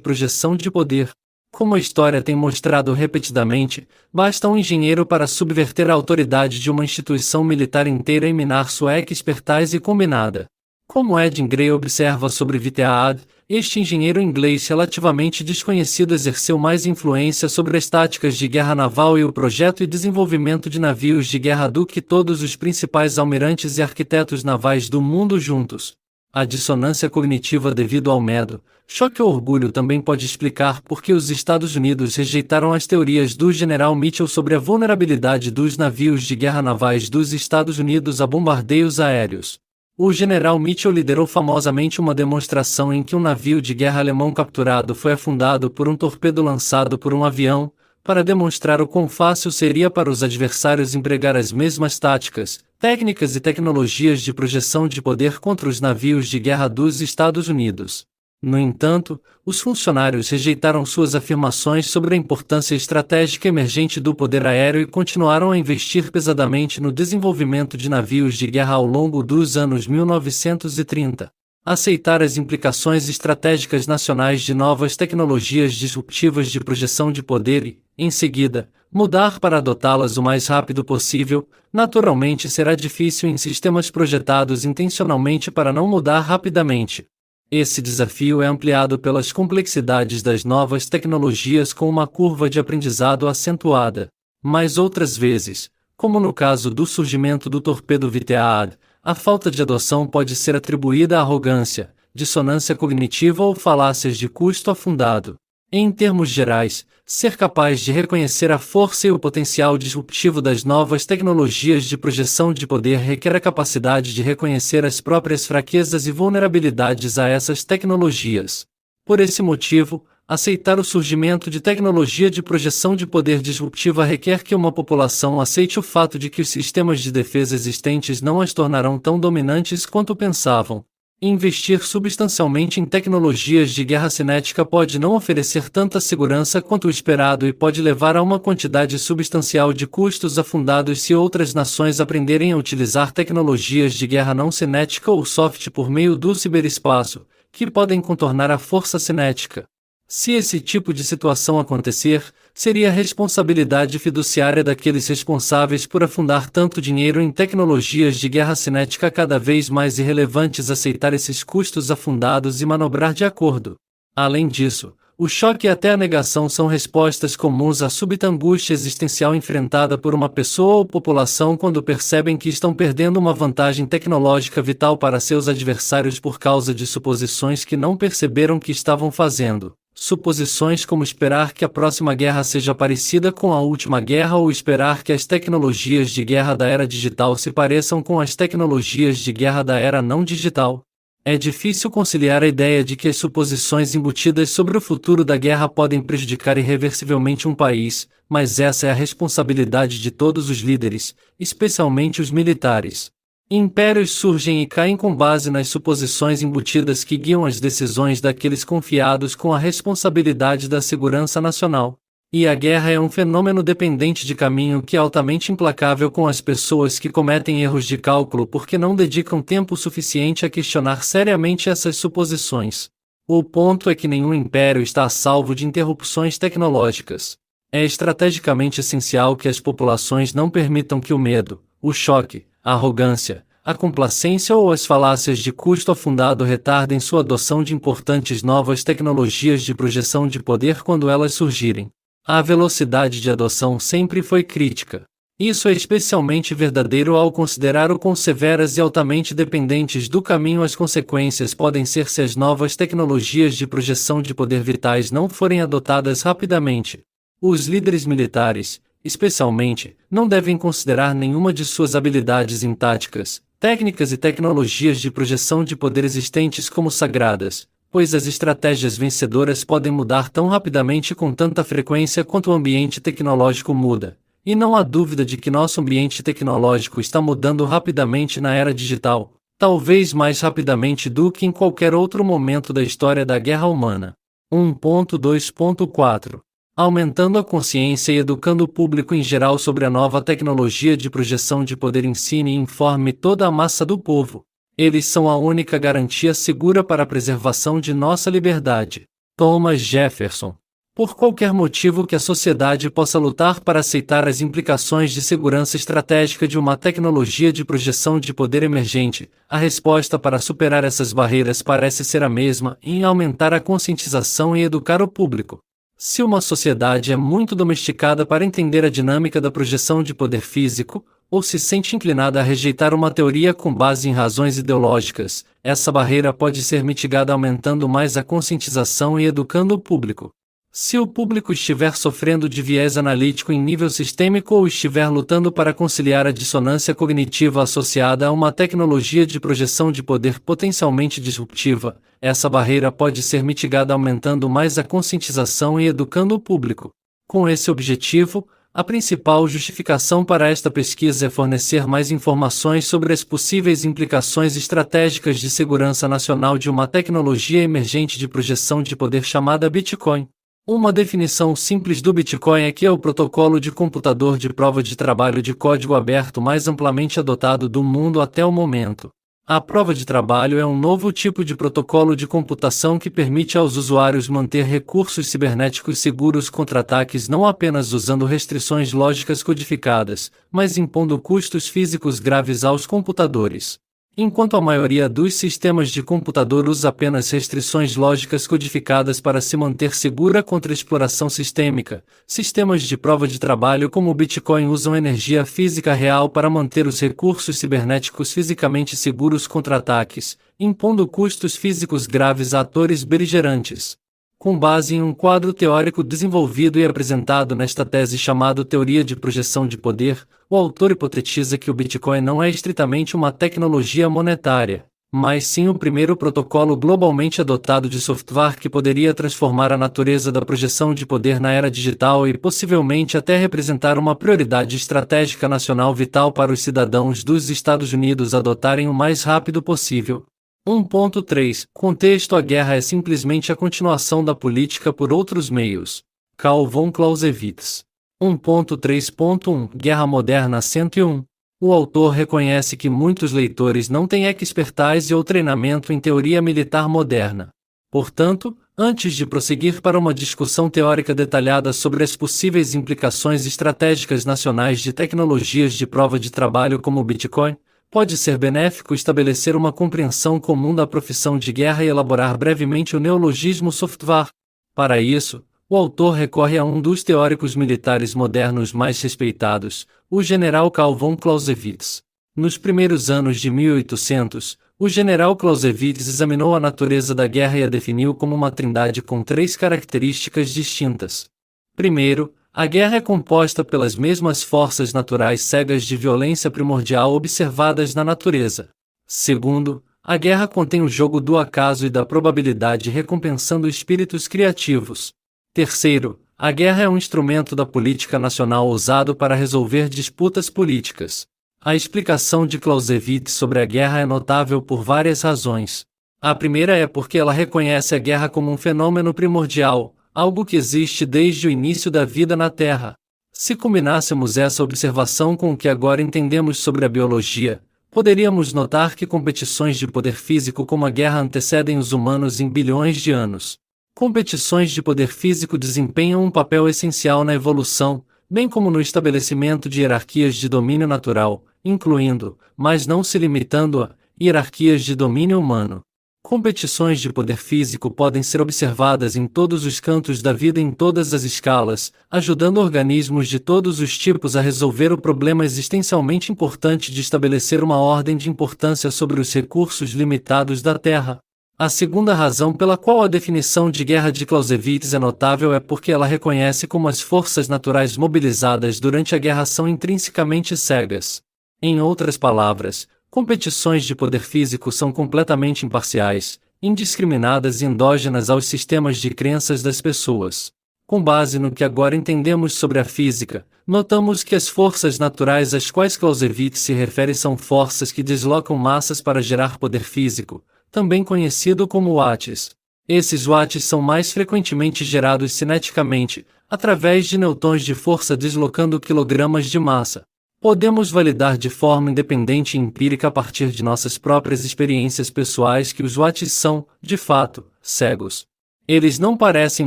projeção de poder. Como a história tem mostrado repetidamente, basta um engenheiro para subverter a autoridade de uma instituição militar inteira e minar sua expertise combinada. Como Edin Gray observa sobre VTAD, este engenheiro inglês relativamente desconhecido exerceu mais influência sobre as táticas de guerra naval e o projeto e desenvolvimento de navios de guerra do que todos os principais almirantes e arquitetos navais do mundo juntos. A dissonância cognitiva devido ao medo, choque ou orgulho também pode explicar por que os Estados Unidos rejeitaram as teorias do General Mitchell sobre a vulnerabilidade dos navios de guerra navais dos Estados Unidos a bombardeios aéreos. O General Mitchell liderou famosamente uma demonstração em que um navio de guerra alemão capturado foi afundado por um torpedo lançado por um avião, para demonstrar o quão fácil seria para os adversários empregar as mesmas táticas, técnicas e tecnologias de projeção de poder contra os navios de guerra dos Estados Unidos. No entanto, os funcionários rejeitaram suas afirmações sobre a importância estratégica emergente do poder aéreo e continuaram a investir pesadamente no desenvolvimento de navios de guerra ao longo dos anos 1930. aceitar as implicações estratégicas nacionais de novas tecnologias disruptivas de projeção de poder e, em seguida, mudar para adotá-las o mais rápido possível, naturalmente será difícil em sistemas projetados intencionalmente para não mudar rapidamente. Esse desafio é ampliado pelas complexidades das novas tecnologias com uma curva de aprendizado acentuada. Mas outras vezes, como no caso do surgimento do torpedo VTAAD, a falta de adoção pode ser atribuída à arrogância, dissonância cognitiva ou falácias de custo afundado. Em termos gerais, ser capaz de reconhecer a força e o potencial disruptivo das novas tecnologias de projeção de poder requer a capacidade de reconhecer as próprias fraquezas e vulnerabilidades a essas tecnologias. Por esse motivo, aceitar o surgimento de tecnologia de projeção de poder disruptiva requer que uma população aceite o fato de que os sistemas de defesa existentes não as tornarão tão dominantes quanto pensavam. Investir substancialmente em tecnologias de guerra cinética pode não oferecer tanta segurança quanto o esperado e pode levar a uma quantidade substancial de custos afundados se outras nações aprenderem a utilizar tecnologias de guerra não cinética ou soft por meio do ciberespaço, que podem contornar a força cinética. Se esse tipo de situação acontecer, seria a responsabilidade fiduciária daqueles responsáveis por afundar tanto dinheiro em tecnologias de guerra cinética cada vez mais irrelevantes aceitar esses custos afundados e manobrar de acordo. Além disso, o choque e até a negação são respostas comuns à súbita angústia existencial enfrentada por uma pessoa ou população quando percebem que estão perdendo uma vantagem tecnológica vital para seus adversários por causa de suposições que não perceberam que estavam fazendo. Suposições como esperar que a próxima guerra seja parecida com a última guerra ou esperar que as tecnologias de guerra da era digital se pareçam com as tecnologias de guerra da era não digital. É difícil conciliar a ideia de que as suposições embutidas sobre o futuro da guerra podem prejudicar irreversivelmente um país, mas essa é a responsabilidade de todos os líderes, especialmente os militares. Impérios surgem e caem com base nas suposições embutidas que guiam as decisões daqueles confiados com a responsabilidade da segurança nacional. E a guerra é um fenômeno dependente de caminho que é altamente implacável com as pessoas que cometem erros de cálculo porque não dedicam tempo suficiente a questionar seriamente essas suposições. O ponto é que nenhum império está a salvo de interrupções tecnológicas. É estrategicamente essencial que as populações não permitam que o medo, o choque, a arrogância, a complacência ou as falácias de custo afundado retardem sua adoção de importantes novas tecnologias de projeção de poder quando elas surgirem. A velocidade de adoção sempre foi crítica. Isso é especialmente verdadeiro ao considerar o quão severas e altamente dependentes do caminho as consequências podem ser se as novas tecnologias de projeção de poder vitais não forem adotadas rapidamente. Os líderes militares, especialmente, não devem considerar nenhuma de suas habilidades em táticas, técnicas e tecnologias de projeção de poder existentes como sagradas, pois as estratégias vencedoras podem mudar tão rapidamente com tanta frequência quanto o ambiente tecnológico muda. E não há dúvida de que nosso ambiente tecnológico está mudando rapidamente na era digital, talvez mais rapidamente do que em qualquer outro momento da história da guerra humana. 1.2.4 Aumentando a consciência e educando o público em geral sobre a nova tecnologia de projeção de poder ensine e informe toda a massa do povo. Eles são a única garantia segura para a preservação de nossa liberdade. Thomas Jefferson. Por qualquer motivo que a sociedade possa lutar para aceitar as implicações de segurança estratégica de uma tecnologia de projeção de poder emergente, a resposta para superar essas barreiras parece ser a mesma, em aumentar a conscientização e educar o público. Se uma sociedade é muito domesticada para entender a dinâmica da projeção de poder físico, ou se sente inclinada a rejeitar uma teoria com base em razões ideológicas, essa barreira pode ser mitigada aumentando mais a conscientização e educando o público. Se o público estiver sofrendo de viés analítico em nível sistêmico ou estiver lutando para conciliar a dissonância cognitiva associada a uma tecnologia de projeção de poder potencialmente disruptiva, essa barreira pode ser mitigada aumentando mais a conscientização e educando o público. Com esse objetivo, a principal justificação para esta pesquisa é fornecer mais informações sobre as possíveis implicações estratégicas de segurança nacional de uma tecnologia emergente de projeção de poder chamada Bitcoin. Uma definição simples do Bitcoin é que é o protocolo de computador de prova de trabalho de código aberto mais amplamente adotado do mundo até o momento. A prova de trabalho é um novo tipo de protocolo de computação que permite aos usuários manter recursos cibernéticos seguros contra ataques não apenas usando restrições lógicas codificadas, mas impondo custos físicos graves aos computadores. Enquanto a maioria dos sistemas de computador usa apenas restrições lógicas codificadas para se manter segura contra exploração sistêmica, sistemas de prova de trabalho como o Bitcoin usam energia física real para manter os recursos cibernéticos fisicamente seguros contra ataques, impondo custos físicos graves a atores beligerantes. Com base em um quadro teórico desenvolvido e apresentado nesta tese chamado Teoria de Projeção de Poder, o autor hipotetiza que o Bitcoin não é estritamente uma tecnologia monetária, mas sim o primeiro protocolo globalmente adotado de software que poderia transformar a natureza da projeção de poder na era digital e possivelmente até representar uma prioridade estratégica nacional vital para os cidadãos dos Estados Unidos adotarem o mais rápido possível. 1.3 Contexto: a guerra é simplesmente a continuação da política por outros meios. Carl von Clausewitz. 1.3.1 Guerra Moderna 101. O autor reconhece que muitos leitores não têm expertise ou treinamento em teoria militar moderna. Portanto, antes de prosseguir para uma discussão teórica detalhada sobre as possíveis implicações estratégicas nacionais de tecnologias de prova de trabalho como o Bitcoin, pode ser benéfico estabelecer uma compreensão comum da profissão de guerra e elaborar brevemente o neologismo software. Para isso, o autor recorre a um dos teóricos militares modernos mais respeitados, o general Carl von Clausewitz. Nos primeiros anos de 1800, o general Clausewitz examinou a natureza da guerra e a definiu como uma trindade com três características distintas. Primeiro, a guerra é composta pelas mesmas forças naturais cegas de violência primordial observadas na natureza. Segundo, a guerra contém o jogo do acaso e da probabilidade recompensando espíritos criativos. Terceiro, a guerra é um instrumento da política nacional usado para resolver disputas políticas. A explicação de Clausewitz sobre a guerra é notável por várias razões. A primeira é porque ela reconhece a guerra como um fenômeno primordial, algo que existe desde o início da vida na Terra. Se combinássemos essa observação com o que agora entendemos sobre a biologia, poderíamos notar que competições de poder físico como a guerra antecedem os humanos em bilhões de anos. Competições de poder físico desempenham um papel essencial na evolução, bem como no estabelecimento de hierarquias de domínio natural, incluindo, mas não se limitando a, hierarquias de domínio humano. Competições de poder físico podem ser observadas em todos os cantos da vida em todas as escalas, ajudando organismos de todos os tipos a resolver o problema existencialmente importante de estabelecer uma ordem de importância sobre os recursos limitados da Terra. A segunda razão pela qual a definição de guerra de Clausewitz é notável é porque ela reconhece como as forças naturais mobilizadas durante a guerra são intrinsecamente cegas. Em outras palavras, competições de poder físico são completamente imparciais, indiscriminadas e endógenas aos sistemas de crenças das pessoas. Com base no que agora entendemos sobre a física, notamos que as forças naturais às quais Clausewitz se refere são forças que deslocam massas para gerar poder físico, também conhecido como watts. Esses watts são mais frequentemente gerados cineticamente, através de newtons de força deslocando quilogramas de massa. Podemos validar de forma independente e empírica a partir de nossas próprias experiências pessoais que os watts são, de fato, cegos. Eles não parecem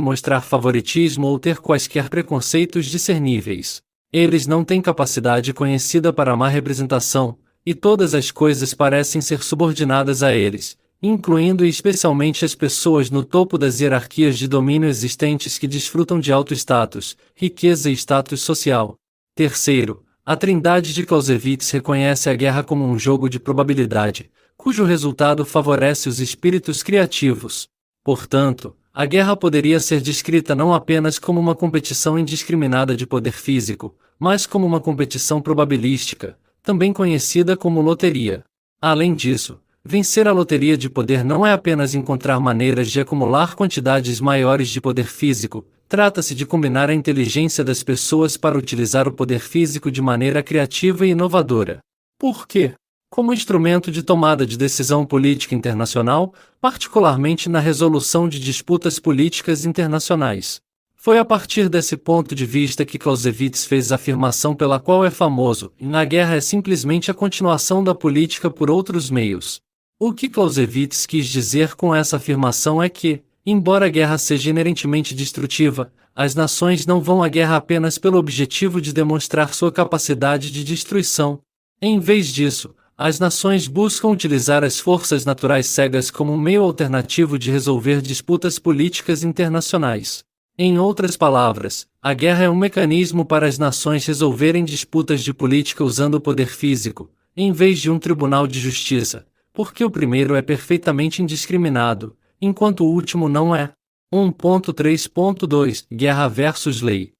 mostrar favoritismo ou ter quaisquer preconceitos discerníveis. Eles não têm capacidade conhecida para má representação, e todas as coisas parecem ser subordinadas a eles, incluindo e especialmente as pessoas no topo das hierarquias de domínio existentes que desfrutam de alto status, riqueza e status social. Terceiro, a trindade de Clausewitz reconhece a guerra como um jogo de probabilidade, cujo resultado favorece os espíritos criativos. Portanto, a guerra poderia ser descrita não apenas como uma competição indiscriminada de poder físico, mas como uma competição probabilística, também conhecida como loteria. Além disso, vencer a loteria de poder não é apenas encontrar maneiras de acumular quantidades maiores de poder físico, trata-se de combinar a inteligência das pessoas para utilizar o poder físico de maneira criativa e inovadora. Por quê? Como instrumento de tomada de decisão política internacional, particularmente na resolução de disputas políticas internacionais. Foi a partir desse ponto de vista que Clausewitz fez a afirmação pela qual é famoso: a guerra é simplesmente a continuação da política por outros meios. O que Clausewitz quis dizer com essa afirmação é que, embora a guerra seja inerentemente destrutiva, as nações não vão à guerra apenas pelo objetivo de demonstrar sua capacidade de destruição. Em vez disso, as nações buscam utilizar as forças naturais cegas como um meio alternativo de resolver disputas políticas internacionais. Em outras palavras, a guerra é um mecanismo para as nações resolverem disputas de política usando o poder físico, em vez de um tribunal de justiça, porque o primeiro é perfeitamente indiscriminado, enquanto o último não é. 1.3.2 Guerra versus lei.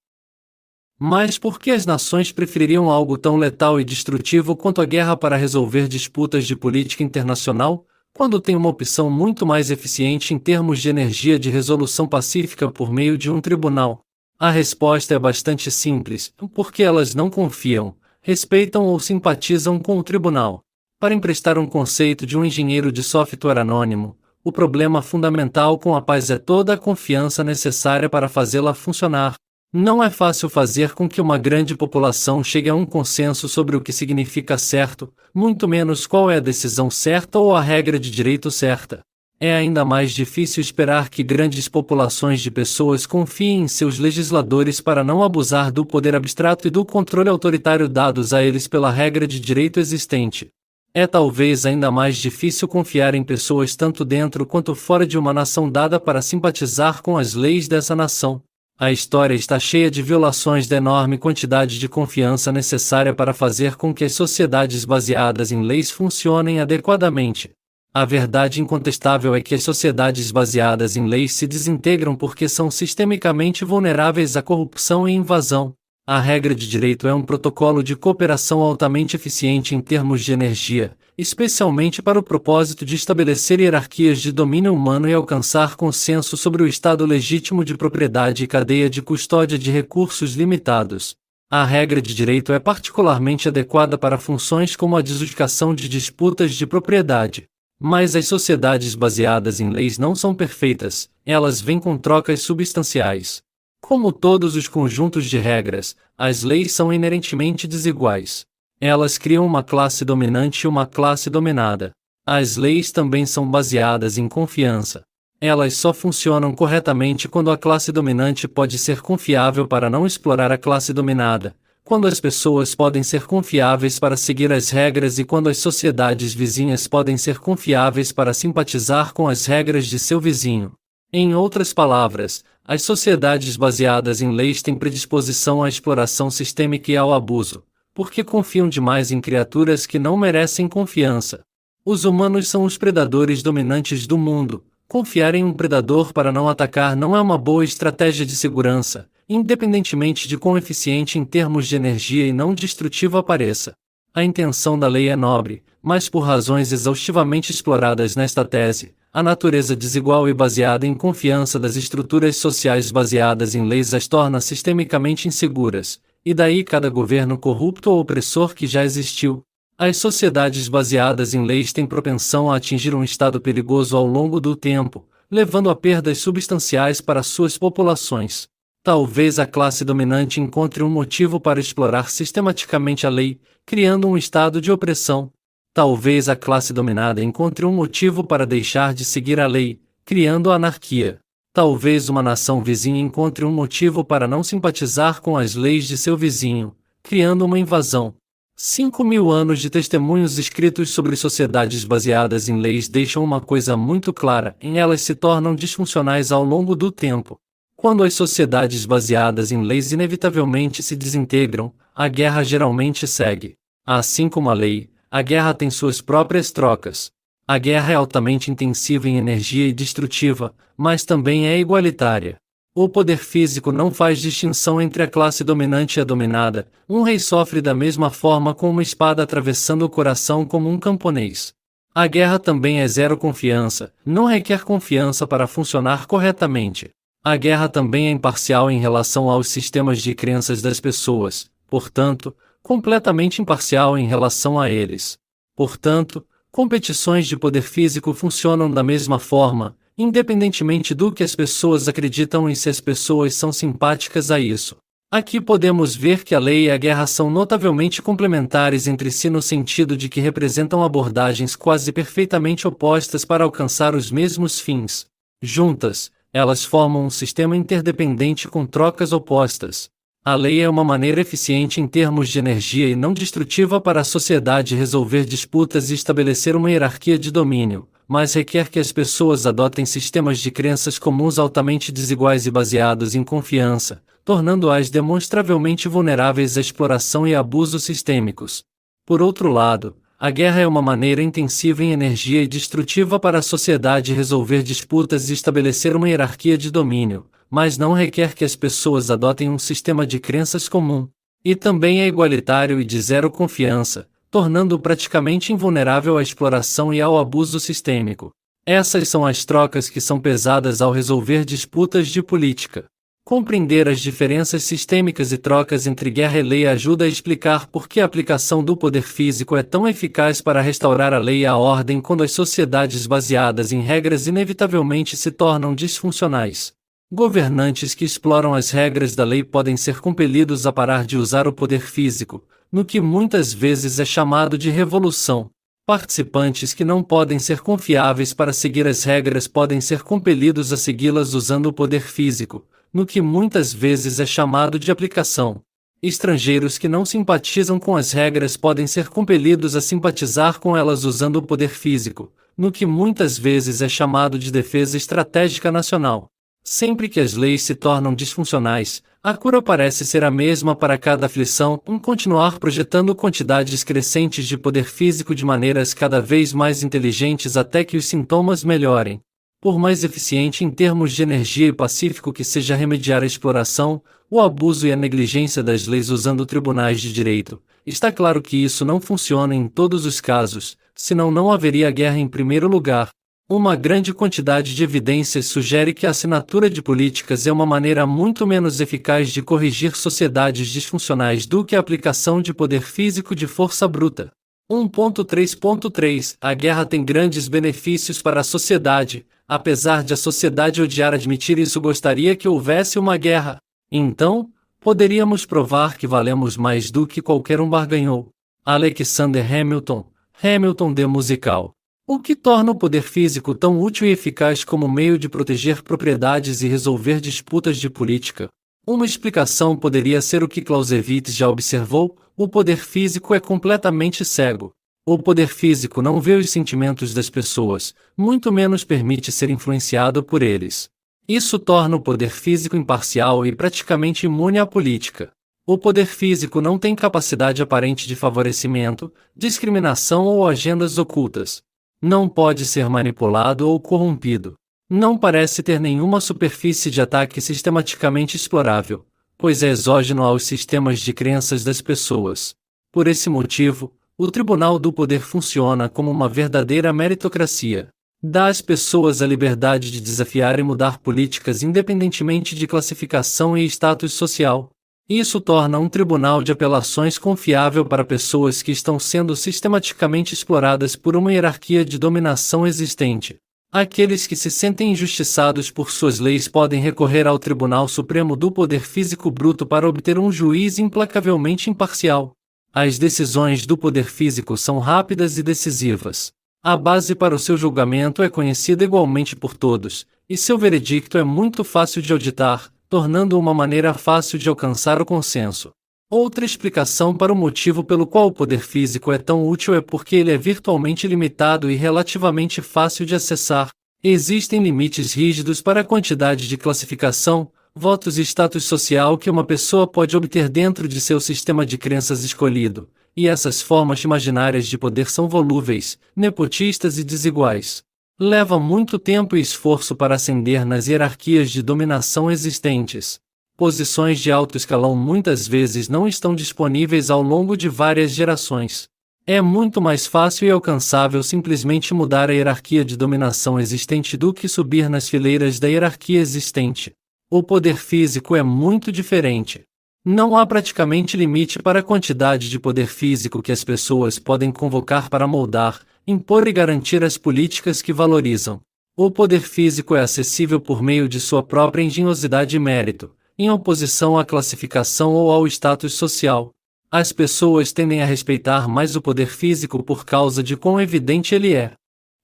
Mas por que as nações prefeririam algo tão letal e destrutivo quanto a guerra para resolver disputas de política internacional, quando tem uma opção muito mais eficiente em termos de energia de resolução pacífica por meio de um tribunal? A resposta é bastante simples, porque elas não confiam, respeitam ou simpatizam com o tribunal. Para emprestar um conceito de um engenheiro de software anônimo, o problema fundamental com a paz é toda a confiança necessária para fazê-la funcionar. Não é fácil fazer com que uma grande população chegue a um consenso sobre o que significa certo, muito menos qual é a decisão certa ou a regra de direito certa. É ainda mais difícil esperar que grandes populações de pessoas confiem em seus legisladores para não abusar do poder abstrato e do controle autoritário dados a eles pela regra de direito existente. É talvez ainda mais difícil confiar em pessoas tanto dentro quanto fora de uma nação dada para simpatizar com as leis dessa nação. A história está cheia de violações da enorme quantidade de confiança necessária para fazer com que as sociedades baseadas em leis funcionem adequadamente. A verdade incontestável é que as sociedades baseadas em leis se desintegram porque são sistemicamente vulneráveis à corrupção e invasão. A regra de direito é um protocolo de cooperação altamente eficiente em termos de energia, especialmente para o propósito de estabelecer hierarquias de domínio humano e alcançar consenso sobre o estado legítimo de propriedade e cadeia de custódia de recursos limitados. A regra de direito é particularmente adequada para funções como a adjudicação de disputas de propriedade. Mas as sociedades baseadas em leis não são perfeitas, elas vêm com trocas substanciais. Como todos os conjuntos de regras, as leis são inerentemente desiguais. Elas criam uma classe dominante e uma classe dominada. As leis também são baseadas em confiança. Elas só funcionam corretamente quando a classe dominante pode ser confiável para não explorar a classe dominada, quando as pessoas podem ser confiáveis para seguir as regras e quando as sociedades vizinhas podem ser confiáveis para simpatizar com as regras de seu vizinho. Em outras palavras, as sociedades baseadas em leis têm predisposição à exploração sistêmica e ao abuso, porque confiam demais em criaturas que não merecem confiança. Os humanos são os predadores dominantes do mundo. Confiar em um predador para não atacar não é uma boa estratégia de segurança, independentemente de quão eficiente em termos de energia e não destrutiva pareça. A intenção da lei é nobre, mas por razões exaustivamente exploradas nesta tese, a natureza desigual e baseada em confiança das estruturas sociais baseadas em leis as torna sistemicamente inseguras, e daí cada governo corrupto ou opressor que já existiu. As sociedades baseadas em leis têm propensão a atingir um estado perigoso ao longo do tempo, levando a perdas substanciais para suas populações. Talvez a classe dominante encontre um motivo para explorar sistematicamente a lei, criando um estado de opressão. Talvez a classe dominada encontre um motivo para deixar de seguir a lei, criando a anarquia. Talvez uma nação vizinha encontre um motivo para não simpatizar com as leis de seu vizinho, criando uma invasão. 5.000 anos de testemunhos escritos sobre sociedades baseadas em leis deixam uma coisa muito clara: elas se tornam disfuncionais ao longo do tempo. Quando as sociedades baseadas em leis inevitavelmente se desintegram, a guerra geralmente segue. Assim como a lei, a guerra tem suas próprias trocas. A guerra é altamente intensiva em energia e destrutiva, mas também é igualitária. O poder físico não faz distinção entre a classe dominante e a dominada. Um rei sofre da mesma forma com uma espada atravessando o coração como um camponês. A guerra também é zero confiança, não requer confiança para funcionar corretamente. A guerra também é imparcial em relação aos sistemas de crenças das pessoas, portanto, completamente imparcial em relação a eles. Portanto, competições de poder físico funcionam da mesma forma, independentemente do que as pessoas acreditam e se as pessoas são simpáticas a isso. Aqui podemos ver que a lei e a guerra são notavelmente complementares entre si no sentido de que representam abordagens quase perfeitamente opostas para alcançar os mesmos fins. Juntas, elas formam um sistema interdependente com trocas opostas. A lei é uma maneira eficiente em termos de energia e não destrutiva para a sociedade resolver disputas e estabelecer uma hierarquia de domínio, mas requer que as pessoas adotem sistemas de crenças comuns altamente desiguais e baseados em confiança, tornando-as demonstravelmente vulneráveis à exploração e abuso sistêmicos. Por outro lado, a guerra é uma maneira intensiva em energia e destrutiva para a sociedade resolver disputas e estabelecer uma hierarquia de domínio, mas não requer que as pessoas adotem um sistema de crenças comum. E também é igualitário e de zero confiança, tornando-o praticamente invulnerável à exploração e ao abuso sistêmico. Essas são as trocas que são pesadas ao resolver disputas de política. Compreender as diferenças sistêmicas e trocas entre guerra e lei ajuda a explicar por que a aplicação do poder físico é tão eficaz para restaurar a lei e a ordem quando as sociedades baseadas em regras inevitavelmente se tornam disfuncionais. Governantes que exploram as regras da lei podem ser compelidos a parar de usar o poder físico, no que muitas vezes é chamado de revolução. Participantes que não podem ser confiáveis para seguir as regras podem ser compelidos a segui-las usando o poder físico, no que muitas vezes é chamado de aplicação. Estrangeiros que não simpatizam com as regras podem ser compelidos a simpatizar com elas usando o poder físico, no que muitas vezes é chamado de defesa estratégica nacional. Sempre que as leis se tornam disfuncionais, a cura parece ser a mesma para cada aflição, continuar projetando quantidades crescentes de poder físico de maneiras cada vez mais inteligentes até que os sintomas melhorem. Por mais eficiente em termos de energia e pacífico que seja remediar a exploração, o abuso e a negligência das leis usando tribunais de direito, está claro que isso não funciona em todos os casos, senão não haveria guerra em primeiro lugar. Uma grande quantidade de evidências sugere que a assinatura de políticas é uma maneira muito menos eficaz de corrigir sociedades disfuncionais do que a aplicação de poder físico de força bruta. 1.3.3 A guerra tem grandes benefícios para a sociedade, apesar de a sociedade odiar admitir isso, gostaria que houvesse uma guerra. Então, poderíamos provar que valemos mais do que qualquer um barganhou. Alexander Hamilton, Hamilton The Musical. O que torna o poder físico tão útil e eficaz como meio de proteger propriedades e resolver disputas de política? Uma explicação poderia ser o que Clausewitz já observou: o poder físico é completamente cego. O poder físico não vê os sentimentos das pessoas, muito menos permite ser influenciado por eles. Isso torna o poder físico imparcial e praticamente imune à política. O poder físico não tem capacidade aparente de favorecimento, discriminação ou agendas ocultas. Não pode ser manipulado ou corrompido. Não parece ter nenhuma superfície de ataque sistematicamente explorável, pois é exógeno aos sistemas de crenças das pessoas. Por esse motivo, o Tribunal do Poder funciona como uma verdadeira meritocracia. Dá às pessoas a liberdade de desafiar e mudar políticas independentemente de classificação e status social. Isso torna um tribunal de apelações confiável para pessoas que estão sendo sistematicamente exploradas por uma hierarquia de dominação existente. Aqueles que se sentem injustiçados por suas leis podem recorrer ao Tribunal Supremo do Poder Físico Bruto para obter um juiz implacavelmente imparcial. As decisões do poder físico são rápidas e decisivas. A base para o seu julgamento é conhecida igualmente por todos, e seu veredicto é muito fácil de auditar, tornando uma maneira fácil de alcançar o consenso. Outra explicação para o motivo pelo qual o poder físico é tão útil é porque ele é virtualmente limitado e relativamente fácil de acessar. Existem limites rígidos para a quantidade de classificação, votos e status social que uma pessoa pode obter dentro de seu sistema de crenças escolhido, e essas formas imaginárias de poder são volúveis, nepotistas e desiguais. Leva muito tempo e esforço para ascender nas hierarquias de dominação existentes. Posições de alto escalão muitas vezes não estão disponíveis ao longo de várias gerações. É muito mais fácil e alcançável simplesmente mudar a hierarquia de dominação existente do que subir nas fileiras da hierarquia existente. O poder físico é muito diferente. Não há praticamente limite para a quantidade de poder físico que as pessoas podem convocar para moldar, impor e garantir as políticas que valorizam. O poder físico é acessível por meio de sua própria engenhosidade e mérito, em oposição à classificação ou ao status social. As pessoas tendem a respeitar mais o poder físico por causa de quão evidente ele é.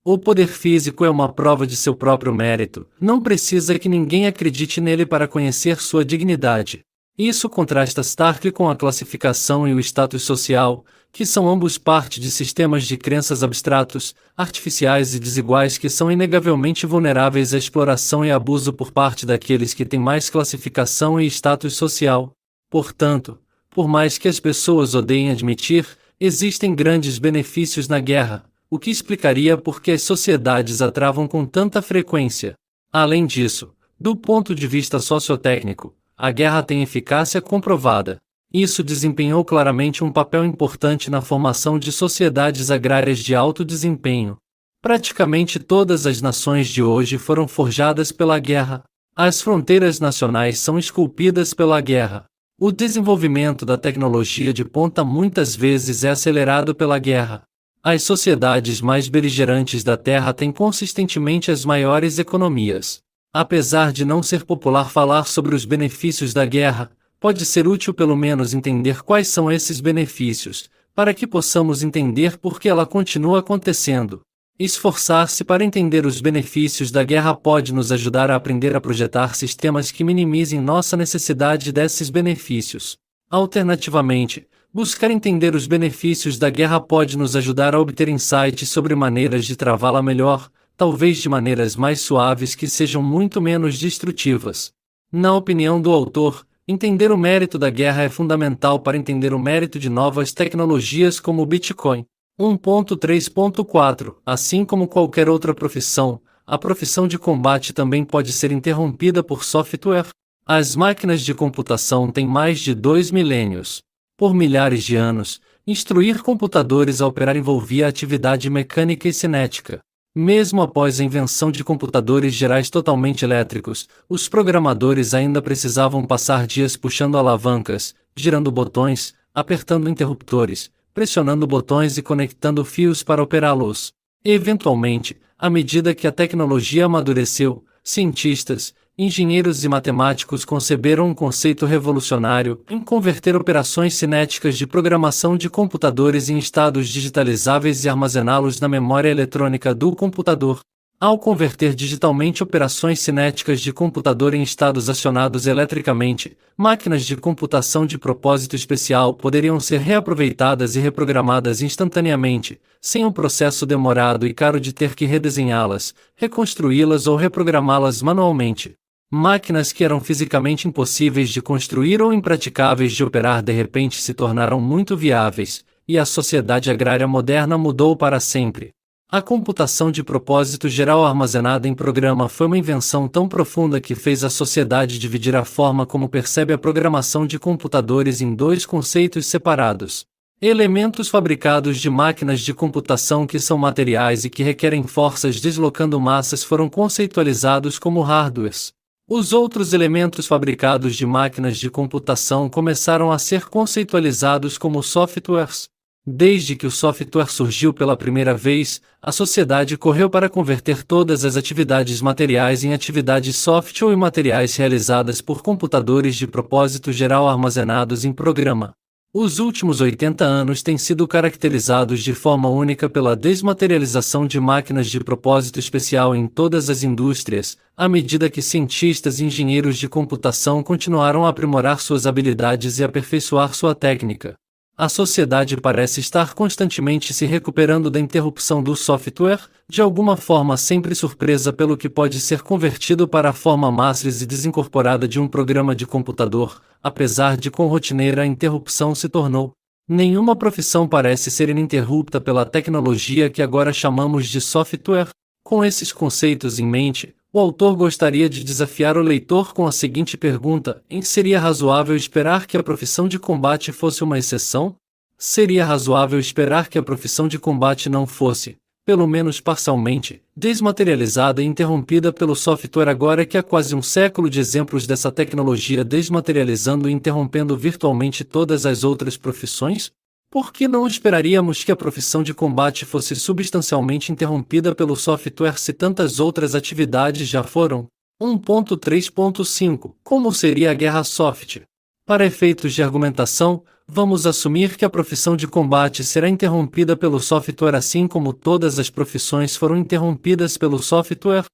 O poder físico é uma prova de seu próprio mérito, não precisa que ninguém acredite nele para conhecer sua dignidade. Isso contrasta stark com a classificação e o status social, que são ambos parte de sistemas de crenças abstratos, artificiais e desiguais que são inegavelmente vulneráveis à exploração e abuso por parte daqueles que têm mais classificação e status social. Portanto, por mais que as pessoas odeiem admitir, existem grandes benefícios na guerra, o que explicaria por que as sociedades a travam com tanta frequência. Além disso, do ponto de vista sociotécnico, a guerra tem eficácia comprovada. Isso desempenhou claramente um papel importante na formação de sociedades agrárias de alto desempenho. Praticamente todas as nações de hoje foram forjadas pela guerra. As fronteiras nacionais são esculpidas pela guerra. O desenvolvimento da tecnologia de ponta muitas vezes é acelerado pela guerra. As sociedades mais beligerantes da Terra têm consistentemente as maiores economias. Apesar de não ser popular falar sobre os benefícios da guerra, pode ser útil pelo menos entender quais são esses benefícios, para que possamos entender por que ela continua acontecendo. Esforçar-se para entender os benefícios da guerra pode nos ajudar a aprender a projetar sistemas que minimizem nossa necessidade desses benefícios. Alternativamente, buscar entender os benefícios da guerra pode nos ajudar a obter insights sobre maneiras de travá-la melhor, talvez de maneiras mais suaves que sejam muito menos destrutivas. Na opinião do autor, entender o mérito da guerra é fundamental para entender o mérito de novas tecnologias como o Bitcoin. 1.3.4 Assim como qualquer outra profissão, a profissão de combate também pode ser interrompida por software. As máquinas de computação têm mais de 2 milênios. Por milhares de anos, instruir computadores a operar envolvia atividade mecânica e cinética. Mesmo após a invenção de computadores gerais totalmente elétricos, os programadores ainda precisavam passar dias puxando alavancas, girando botões, apertando interruptores, pressionando botões e conectando fios para operá-los. Eventualmente, à medida que a tecnologia amadureceu, cientistas, engenheiros e matemáticos conceberam um conceito revolucionário em converter operações cinéticas de programação de computadores em estados digitalizáveis e armazená-los na memória eletrônica do computador. Ao converter digitalmente operações cinéticas de computador em estados acionados eletricamente, máquinas de computação de propósito especial poderiam ser reaproveitadas e reprogramadas instantaneamente, sem um processo demorado e caro de ter que redesenhá-las, reconstruí-las ou reprogramá-las manualmente. Máquinas que eram fisicamente impossíveis de construir ou impraticáveis de operar de repente se tornaram muito viáveis, e a sociedade agrária moderna mudou para sempre. A computação de propósito geral armazenada em programa foi uma invenção tão profunda que fez a sociedade dividir a forma como percebe a programação de computadores em dois conceitos separados. Elementos fabricados de máquinas de computação que são materiais e que requerem forças deslocando massas foram conceitualizados como hardwares. Os outros elementos fabricados de máquinas de computação começaram a ser conceitualizados como softwares. Desde que o software surgiu pela primeira vez, a sociedade correu para converter todas as atividades materiais em atividades soft ou imateriais realizadas por computadores de propósito geral armazenados em programa. Os últimos 80 anos têm sido caracterizados de forma única pela desmaterialização de máquinas de propósito especial em todas as indústrias, à medida que cientistas e engenheiros de computação continuaram a aprimorar suas habilidades e aperfeiçoar sua técnica. A sociedade parece estar constantemente se recuperando da interrupção do software, de alguma forma sempre surpresa pelo que pode ser convertido para a forma matriz e desincorporada de um programa de computador, apesar de quão rotineira a interrupção se tornou. Nenhuma profissão parece ser ininterrupta pela tecnologia que agora chamamos de software. Com esses conceitos em mente, o autor gostaria de desafiar o leitor com a seguinte pergunta: seria razoável esperar que a profissão de combate fosse uma exceção? Seria razoável esperar que a profissão de combate não fosse, pelo menos parcialmente, desmaterializada e interrompida pelo software agora que há quase um século de exemplos dessa tecnologia desmaterializando e interrompendo virtualmente todas as outras profissões? Por que não esperaríamos que a profissão de combate fosse substancialmente interrompida pelo software se tantas outras atividades já foram? 1.3.5 Como seria a guerra soft? Para efeitos de argumentação, vamos assumir que a profissão de combate será interrompida pelo software assim como todas as profissões foram interrompidas pelo software.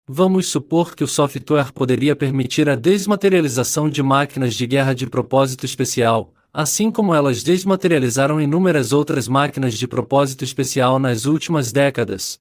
Vamos supor que o software poderia permitir a desmaterialização de máquinas de guerra de propósito especial, assim como elas desmaterializaram inúmeras outras máquinas de propósito especial nas últimas décadas.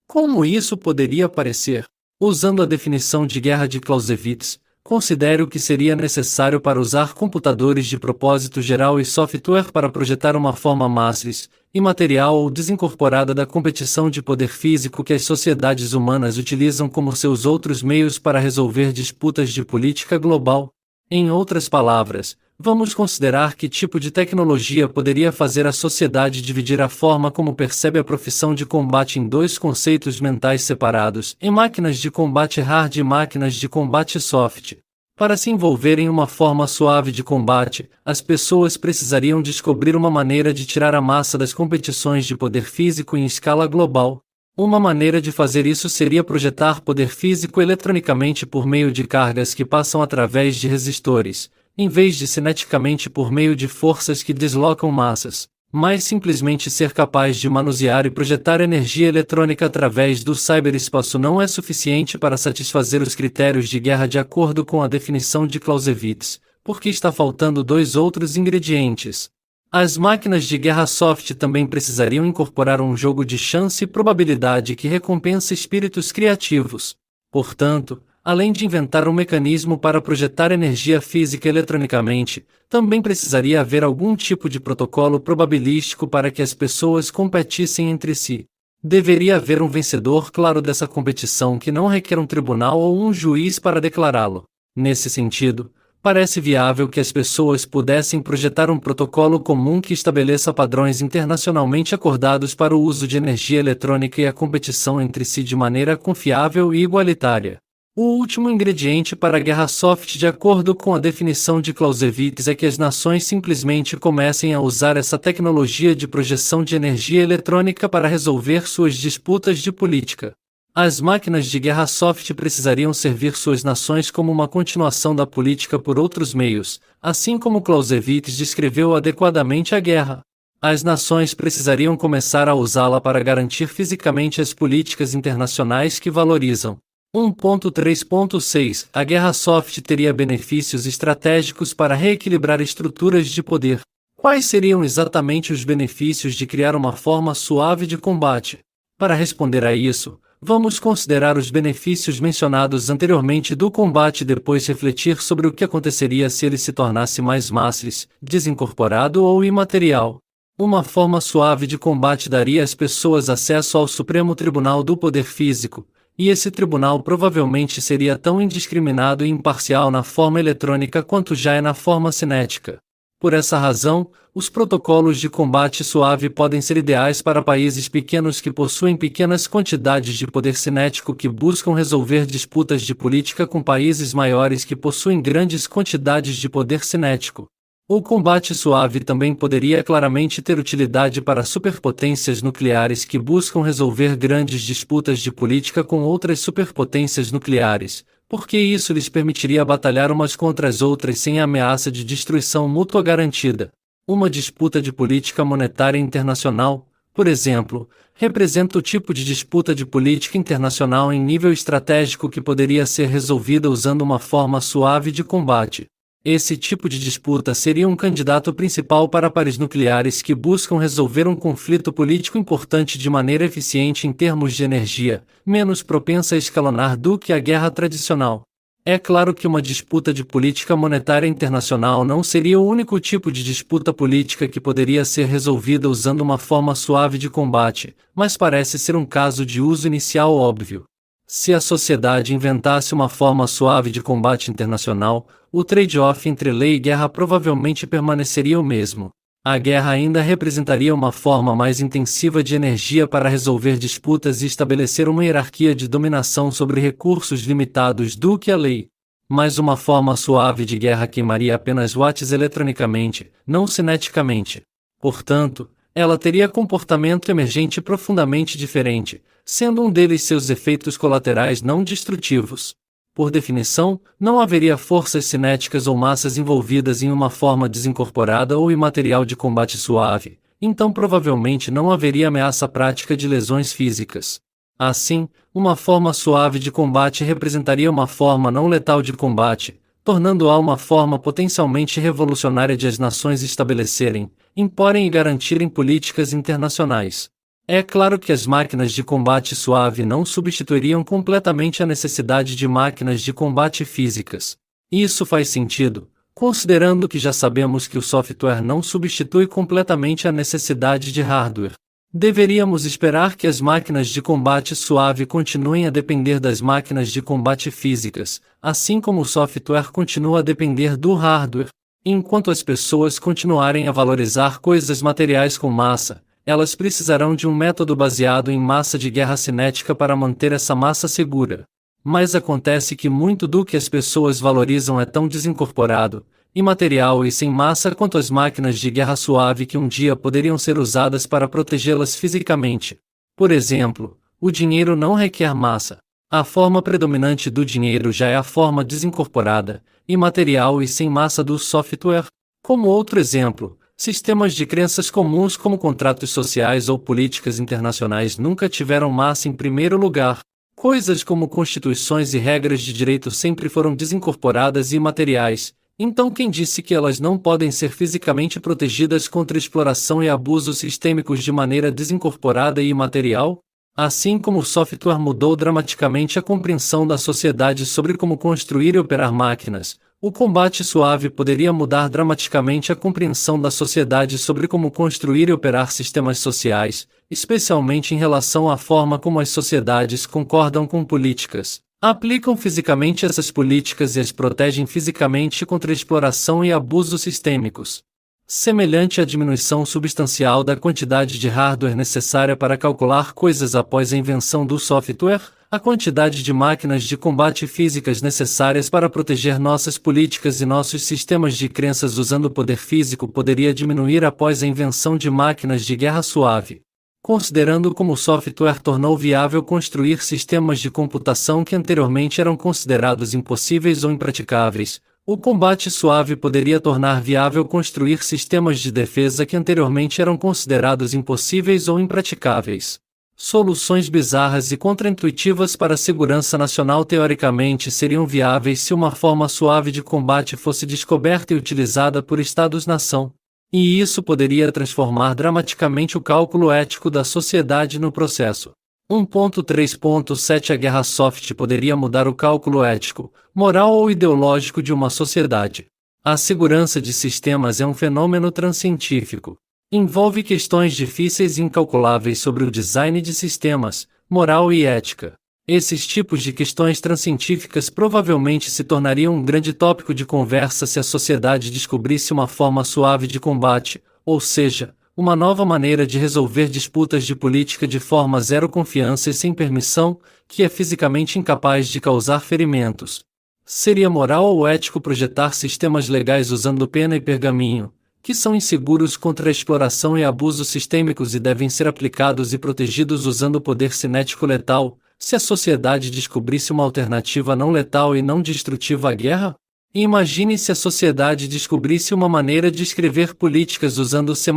Como isso poderia aparecer? Usando a definição de guerra de Clausewitz, considero que seria necessário para usar computadores de propósito geral e software para projetar uma forma matriz, imaterial ou desincorporada da competição de poder físico que as sociedades humanas utilizam como seus outros meios para resolver disputas de política global. Em outras palavras, vamos considerar que tipo de tecnologia poderia fazer a sociedade dividir a forma como percebe a profissão de combate em dois conceitos mentais separados, em máquinas de combate hard e máquinas de combate soft. Para se envolver em uma forma suave de combate, as pessoas precisariam descobrir uma maneira de tirar a massa das competições de poder físico em escala global. Uma maneira de fazer isso seria projetar poder físico eletronicamente por meio de cargas que passam através de resistores, em vez de cineticamente por meio de forças que deslocam massas, mas simplesmente ser capaz de manusear e projetar energia eletrônica através do ciberespaço não é suficiente para satisfazer os critérios de guerra de acordo com a definição de Clausewitz, porque está faltando dois outros ingredientes. As máquinas de guerra soft também precisariam incorporar um jogo de chance e probabilidade que recompensa espíritos criativos. Portanto, além de inventar um mecanismo para projetar energia física eletronicamente, também precisaria haver algum tipo de protocolo probabilístico para que as pessoas competissem entre si. Deveria haver um vencedor claro dessa competição que não requer um tribunal ou um juiz para declará-lo. Nesse sentido, parece viável que as pessoas pudessem projetar um protocolo comum que estabeleça padrões internacionalmente acordados para o uso de energia eletrônica e a competição entre si de maneira confiável e igualitária. O último ingrediente para a guerra soft, de acordo com a definição de Clausewitz, é que as nações simplesmente comecem a usar essa tecnologia de projeção de energia eletrônica para resolver suas disputas de política. As máquinas de guerra soft precisariam servir suas nações como uma continuação da política por outros meios, assim como Clausewitz descreveu adequadamente a guerra. As nações precisariam começar a usá-la para garantir fisicamente as políticas internacionais que valorizam. 1.3.6 A guerra soft teria benefícios estratégicos para reequilibrar estruturas de poder. Quais seriam exatamente os benefícios de criar uma forma suave de combate? Para responder a isso, vamos considerar os benefícios mencionados anteriormente do combate e depois refletir sobre o que aconteceria se ele se tornasse mais matriz, desincorporado ou imaterial. Uma forma suave de combate daria às pessoas acesso ao Supremo Tribunal do Poder Físico, e esse tribunal provavelmente seria tão indiscriminado e imparcial na forma eletrônica quanto já é na forma cinética. Por essa razão, os protocolos de combate suave podem ser ideais para países pequenos que possuem pequenas quantidades de poder cinético que buscam resolver disputas de política com países maiores que possuem grandes quantidades de poder cinético. O combate suave também poderia claramente ter utilidade para superpotências nucleares que buscam resolver grandes disputas de política com outras superpotências nucleares, porque isso lhes permitiria batalhar umas contra as outras sem ameaça de destruição mútua garantida. Uma disputa de política monetária internacional, por exemplo, representa o tipo de disputa de política internacional em nível estratégico que poderia ser resolvida usando uma forma suave de combate. Esse tipo de disputa seria um candidato principal para pares nucleares que buscam resolver um conflito político importante de maneira eficiente em termos de energia, menos propensa a escalonar do que a guerra tradicional. É claro que uma disputa de política monetária internacional não seria o único tipo de disputa política que poderia ser resolvida usando uma forma suave de combate, mas parece ser um caso de uso inicial óbvio. Se a sociedade inventasse uma forma suave de combate internacional, o trade-off entre lei e guerra provavelmente permaneceria o mesmo. A guerra ainda representaria uma forma mais intensiva de energia para resolver disputas e estabelecer uma hierarquia de dominação sobre recursos limitados do que a lei. Mas uma forma suave de guerra queimaria apenas watts eletronicamente, não cineticamente. Portanto, ela teria comportamento emergente profundamente diferente, sendo um deles seus efeitos colaterais não destrutivos. Por definição, não haveria forças cinéticas ou massas envolvidas em uma forma desincorporada ou imaterial de combate suave, então provavelmente não haveria ameaça prática de lesões físicas. Assim, uma forma suave de combate representaria uma forma não letal de combate, tornando-a uma forma potencialmente revolucionária de as nações estabelecerem, imporem e garantirem políticas internacionais. É claro que as máquinas de combate suave não substituiriam completamente a necessidade de máquinas de combate físicas. Isso faz sentido, considerando que já sabemos que o software não substitui completamente a necessidade de hardware. Deveríamos esperar que as máquinas de combate suave continuem a depender das máquinas de combate físicas, assim como o software continua a depender do hardware. Enquanto as pessoas continuarem a valorizar coisas materiais com massa, elas precisarão de um método baseado em massa de guerra cinética para manter essa massa segura. Mas acontece que muito do que as pessoas valorizam é tão desincorporado, imaterial e sem massa quanto as máquinas de guerra suave que um dia poderiam ser usadas para protegê-las fisicamente. Por exemplo, o dinheiro não requer massa. A forma predominante do dinheiro já é a forma desincorporada, imaterial e sem massa do software. Como outro exemplo, sistemas de crenças comuns como contratos sociais ou políticas internacionais nunca tiveram massa em primeiro lugar. Coisas como constituições e regras de direito sempre foram desincorporadas e imateriais. Então quem disse que elas não podem ser fisicamente protegidas contra exploração e abusos sistêmicos de maneira desincorporada e imaterial? Assim como o software mudou dramaticamente a compreensão da sociedade sobre como construir e operar máquinas, o combate suave poderia mudar dramaticamente a compreensão da sociedade sobre como construir e operar sistemas sociais, especialmente em relação à forma como as sociedades concordam com políticas, aplicam fisicamente essas políticas e as protegem fisicamente contra exploração e abusos sistêmicos. Semelhante à diminuição substancial da quantidade de hardware necessária para calcular coisas após a invenção do software, a quantidade de máquinas de combate físicas necessárias para proteger nossas políticas e nossos sistemas de crenças usando o poder físico poderia diminuir após a invenção de máquinas de guerra suave. Considerando como o software tornou viável construir sistemas de computação que anteriormente eram considerados impossíveis ou impraticáveis, o combate suave poderia tornar viável construir sistemas de defesa que anteriormente eram considerados impossíveis ou impraticáveis. Soluções bizarras e contraintuitivas para a segurança nacional teoricamente seriam viáveis se uma forma suave de combate fosse descoberta e utilizada por Estados-nação. E isso poderia transformar dramaticamente o cálculo ético da sociedade no processo. 1.3.7 A guerra soft poderia mudar o cálculo ético, moral ou ideológico de uma sociedade. A segurança de sistemas é um fenômeno transcientífico. Envolve questões difíceis e incalculáveis sobre o design de sistemas, moral e ética. Esses tipos de questões transcientíficas provavelmente se tornariam um grande tópico de conversa se a sociedade descobrisse uma forma suave de combate, ou seja, uma nova maneira de resolver disputas de política de forma zero confiança e sem permissão, que é fisicamente incapaz de causar ferimentos. Seria moral ou ético projetar sistemas legais usando pena e pergaminho, que são inseguros contra a exploração e abusos sistêmicos e devem ser aplicados e protegidos usando poder cinético letal, se a sociedade descobrisse uma alternativa não letal e não destrutiva à guerra? Imagine se a sociedade descobrisse uma maneira de escrever políticas usando C++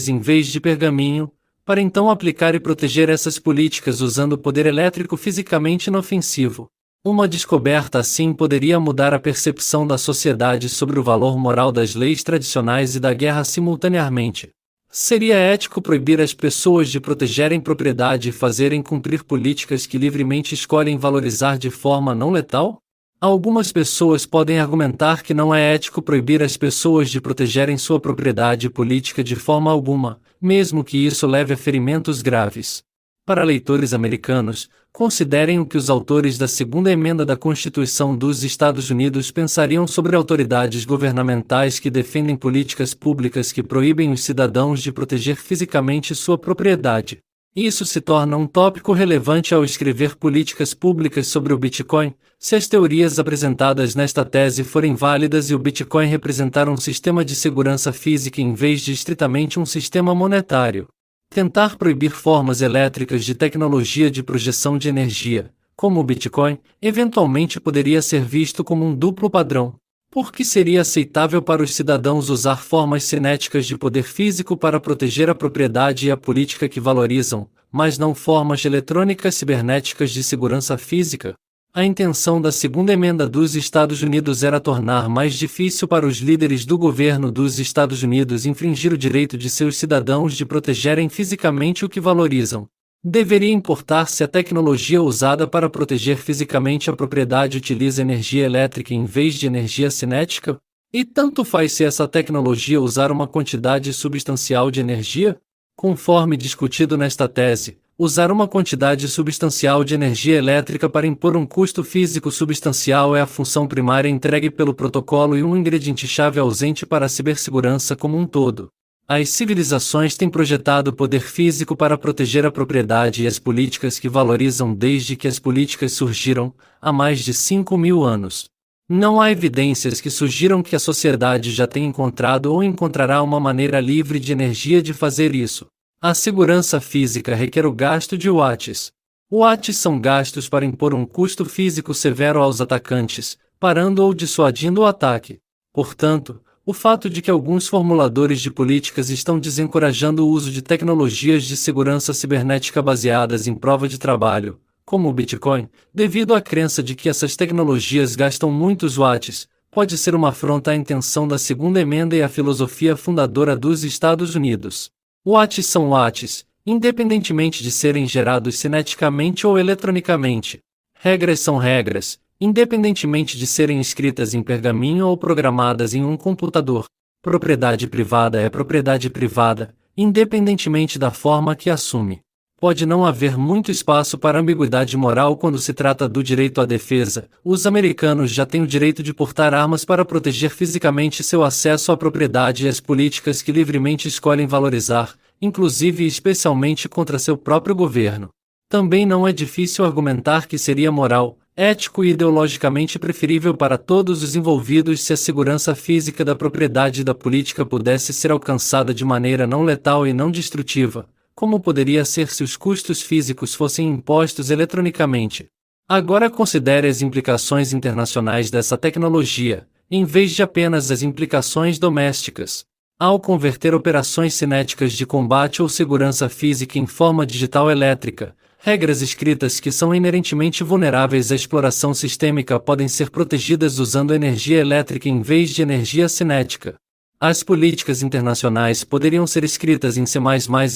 em vez de pergaminho, para então aplicar e proteger essas políticas usando poder elétrico fisicamente inofensivo. Uma descoberta assim poderia mudar a percepção da sociedade sobre o valor moral das leis tradicionais e da guerra simultaneamente. Seria ético proibir as pessoas de protegerem propriedade e fazerem cumprir políticas que livremente escolhem valorizar de forma não letal? Algumas pessoas podem argumentar que não é ético proibir as pessoas de protegerem sua propriedade política de forma alguma, mesmo que isso leve a ferimentos graves. Para leitores americanos, considerem o que os autores da Segunda Emenda da Constituição dos Estados Unidos pensariam sobre autoridades governamentais que defendem políticas públicas que proíbem os cidadãos de proteger fisicamente sua propriedade. Isso se torna um tópico relevante ao escrever políticas públicas sobre o Bitcoin, se as teorias apresentadas nesta tese forem válidas e o Bitcoin representar um sistema de segurança física em vez de estritamente um sistema monetário. Tentar proibir formas elétricas de tecnologia de projeção de energia, como o Bitcoin, eventualmente poderia ser visto como um duplo padrão. Porque seria aceitável para os cidadãos usar formas cinéticas de poder físico para proteger a propriedade e a política que valorizam, mas não formas eletrônicas cibernéticas de segurança física? A intenção da segunda emenda dos Estados Unidos era tornar mais difícil para os líderes do governo dos Estados Unidos infringir o direito de seus cidadãos de protegerem fisicamente o que valorizam. Deveria importar se a tecnologia usada para proteger fisicamente a propriedade utiliza energia elétrica em vez de energia cinética? E tanto faz se essa tecnologia usar uma quantidade substancial de energia? Conforme discutido nesta tese, usar uma quantidade substancial de energia elétrica para impor um custo físico substancial é a função primária entregue pelo protocolo e um ingrediente-chave ausente para a cibersegurança como um todo. As civilizações têm projetado poder físico para proteger a propriedade e as políticas que valorizam desde que as políticas surgiram, há mais de 5.000 anos. Não há evidências que sugiram que a sociedade já tenha encontrado ou encontrará uma maneira livre de energia de fazer isso. A segurança física requer o gasto de watts. Watts são gastos para impor um custo físico severo aos atacantes, parando ou dissuadindo o ataque. Portanto, o fato de que alguns formuladores de políticas estão desencorajando o uso de tecnologias de segurança cibernética baseadas em prova de trabalho, como o Bitcoin, devido à crença de que essas tecnologias gastam muitos watts, pode ser uma afronta à intenção da segunda emenda e à filosofia fundadora dos Estados Unidos. Watts são watts, independentemente de serem gerados cineticamente ou eletronicamente. Regras são regras, independentemente de serem escritas em pergaminho ou programadas em um computador. Propriedade privada é propriedade privada, independentemente da forma que assume. Pode não haver muito espaço para ambiguidade moral quando se trata do direito à defesa. Os americanos já têm o direito de portar armas para proteger fisicamente seu acesso à propriedade e as políticas que livremente escolhem valorizar, inclusive e especialmente contra seu próprio governo. Também não é difícil argumentar que seria moral, ético e ideologicamente preferível para todos os envolvidos se a segurança física da propriedade e da política pudesse ser alcançada de maneira não letal e não destrutiva, como poderia ser se os custos físicos fossem impostos eletronicamente. Agora considere as implicações internacionais dessa tecnologia, em vez de apenas as implicações domésticas. Ao converter operações cinéticas de combate ou segurança física em forma digital elétrica, regras escritas que são inerentemente vulneráveis à exploração sistêmica podem ser protegidas usando energia elétrica em vez de energia cinética. As políticas internacionais poderiam ser escritas em C++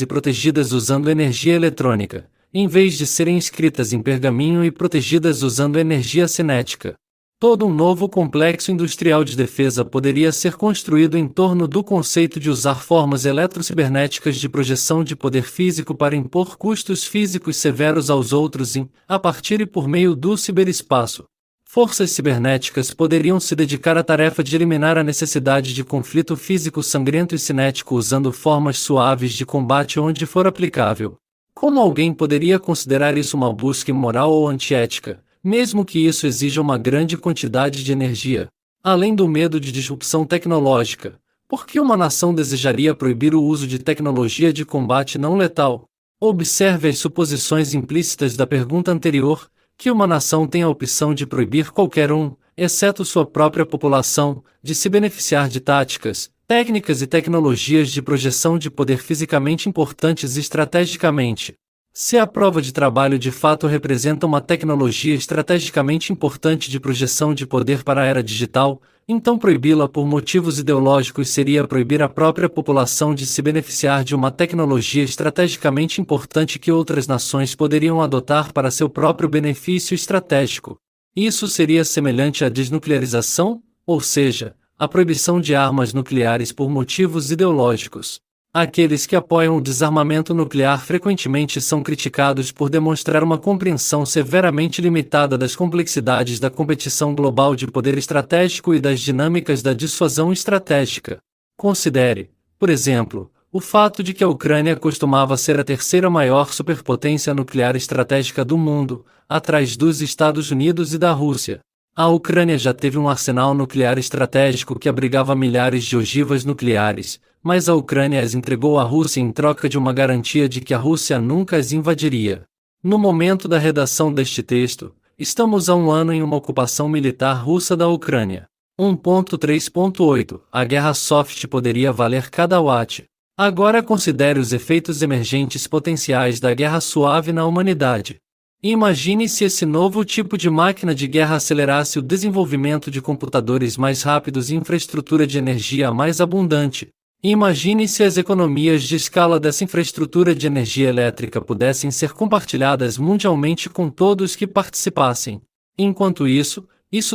e protegidas usando energia eletrônica, em vez de serem escritas em pergaminho e protegidas usando energia cinética. Todo um novo complexo industrial de defesa poderia ser construído em torno do conceito de usar formas eletrocibernéticas de projeção de poder físico para impor custos físicos severos aos outros a partir e por meio do ciberespaço. Forças cibernéticas poderiam se dedicar à tarefa de eliminar a necessidade de conflito físico sangrento e cinético usando formas suaves de combate onde for aplicável. Como alguém poderia considerar isso uma busca imoral ou antiética, mesmo que isso exija uma grande quantidade de energia? Além do medo de disrupção tecnológica, por que uma nação desejaria proibir o uso de tecnologia de combate não letal? Observe as suposições implícitas da pergunta anterior, que uma nação tem a opção de proibir qualquer um, exceto sua própria população, de se beneficiar de táticas, técnicas e tecnologias de projeção de poder fisicamente importantes estrategicamente. Se a prova de trabalho de fato representa uma tecnologia estrategicamente importante de projeção de poder para a era digital, então proibi-la por motivos ideológicos seria proibir a própria população de se beneficiar de uma tecnologia estrategicamente importante que outras nações poderiam adotar para seu próprio benefício estratégico. Isso seria semelhante à desnuclearização, ou seja, a proibição de armas nucleares por motivos ideológicos. Aqueles que apoiam o desarmamento nuclear frequentemente são criticados por demonstrar uma compreensão severamente limitada das complexidades da competição global de poder estratégico e das dinâmicas da dissuasão estratégica. Considere, por exemplo, o fato de que a Ucrânia costumava ser a terceira maior superpotência nuclear estratégica do mundo, atrás dos Estados Unidos e da Rússia. A Ucrânia já teve um arsenal nuclear estratégico que abrigava milhares de ogivas nucleares, mas a Ucrânia as entregou à Rússia em troca de uma garantia de que a Rússia nunca as invadiria. No momento da redação deste texto, estamos há um ano em uma ocupação militar russa da Ucrânia. 1.3.8 A guerra soft poderia valer cada watt. Agora considere os efeitos emergentes potenciais da guerra suave na humanidade. Imagine se esse novo tipo de máquina de guerra acelerasse o desenvolvimento de computadores mais rápidos e infraestrutura de energia mais abundante. Imagine se as economias de escala dessa infraestrutura de energia elétrica pudessem ser compartilhadas mundialmente com todos que participassem. Enquanto isso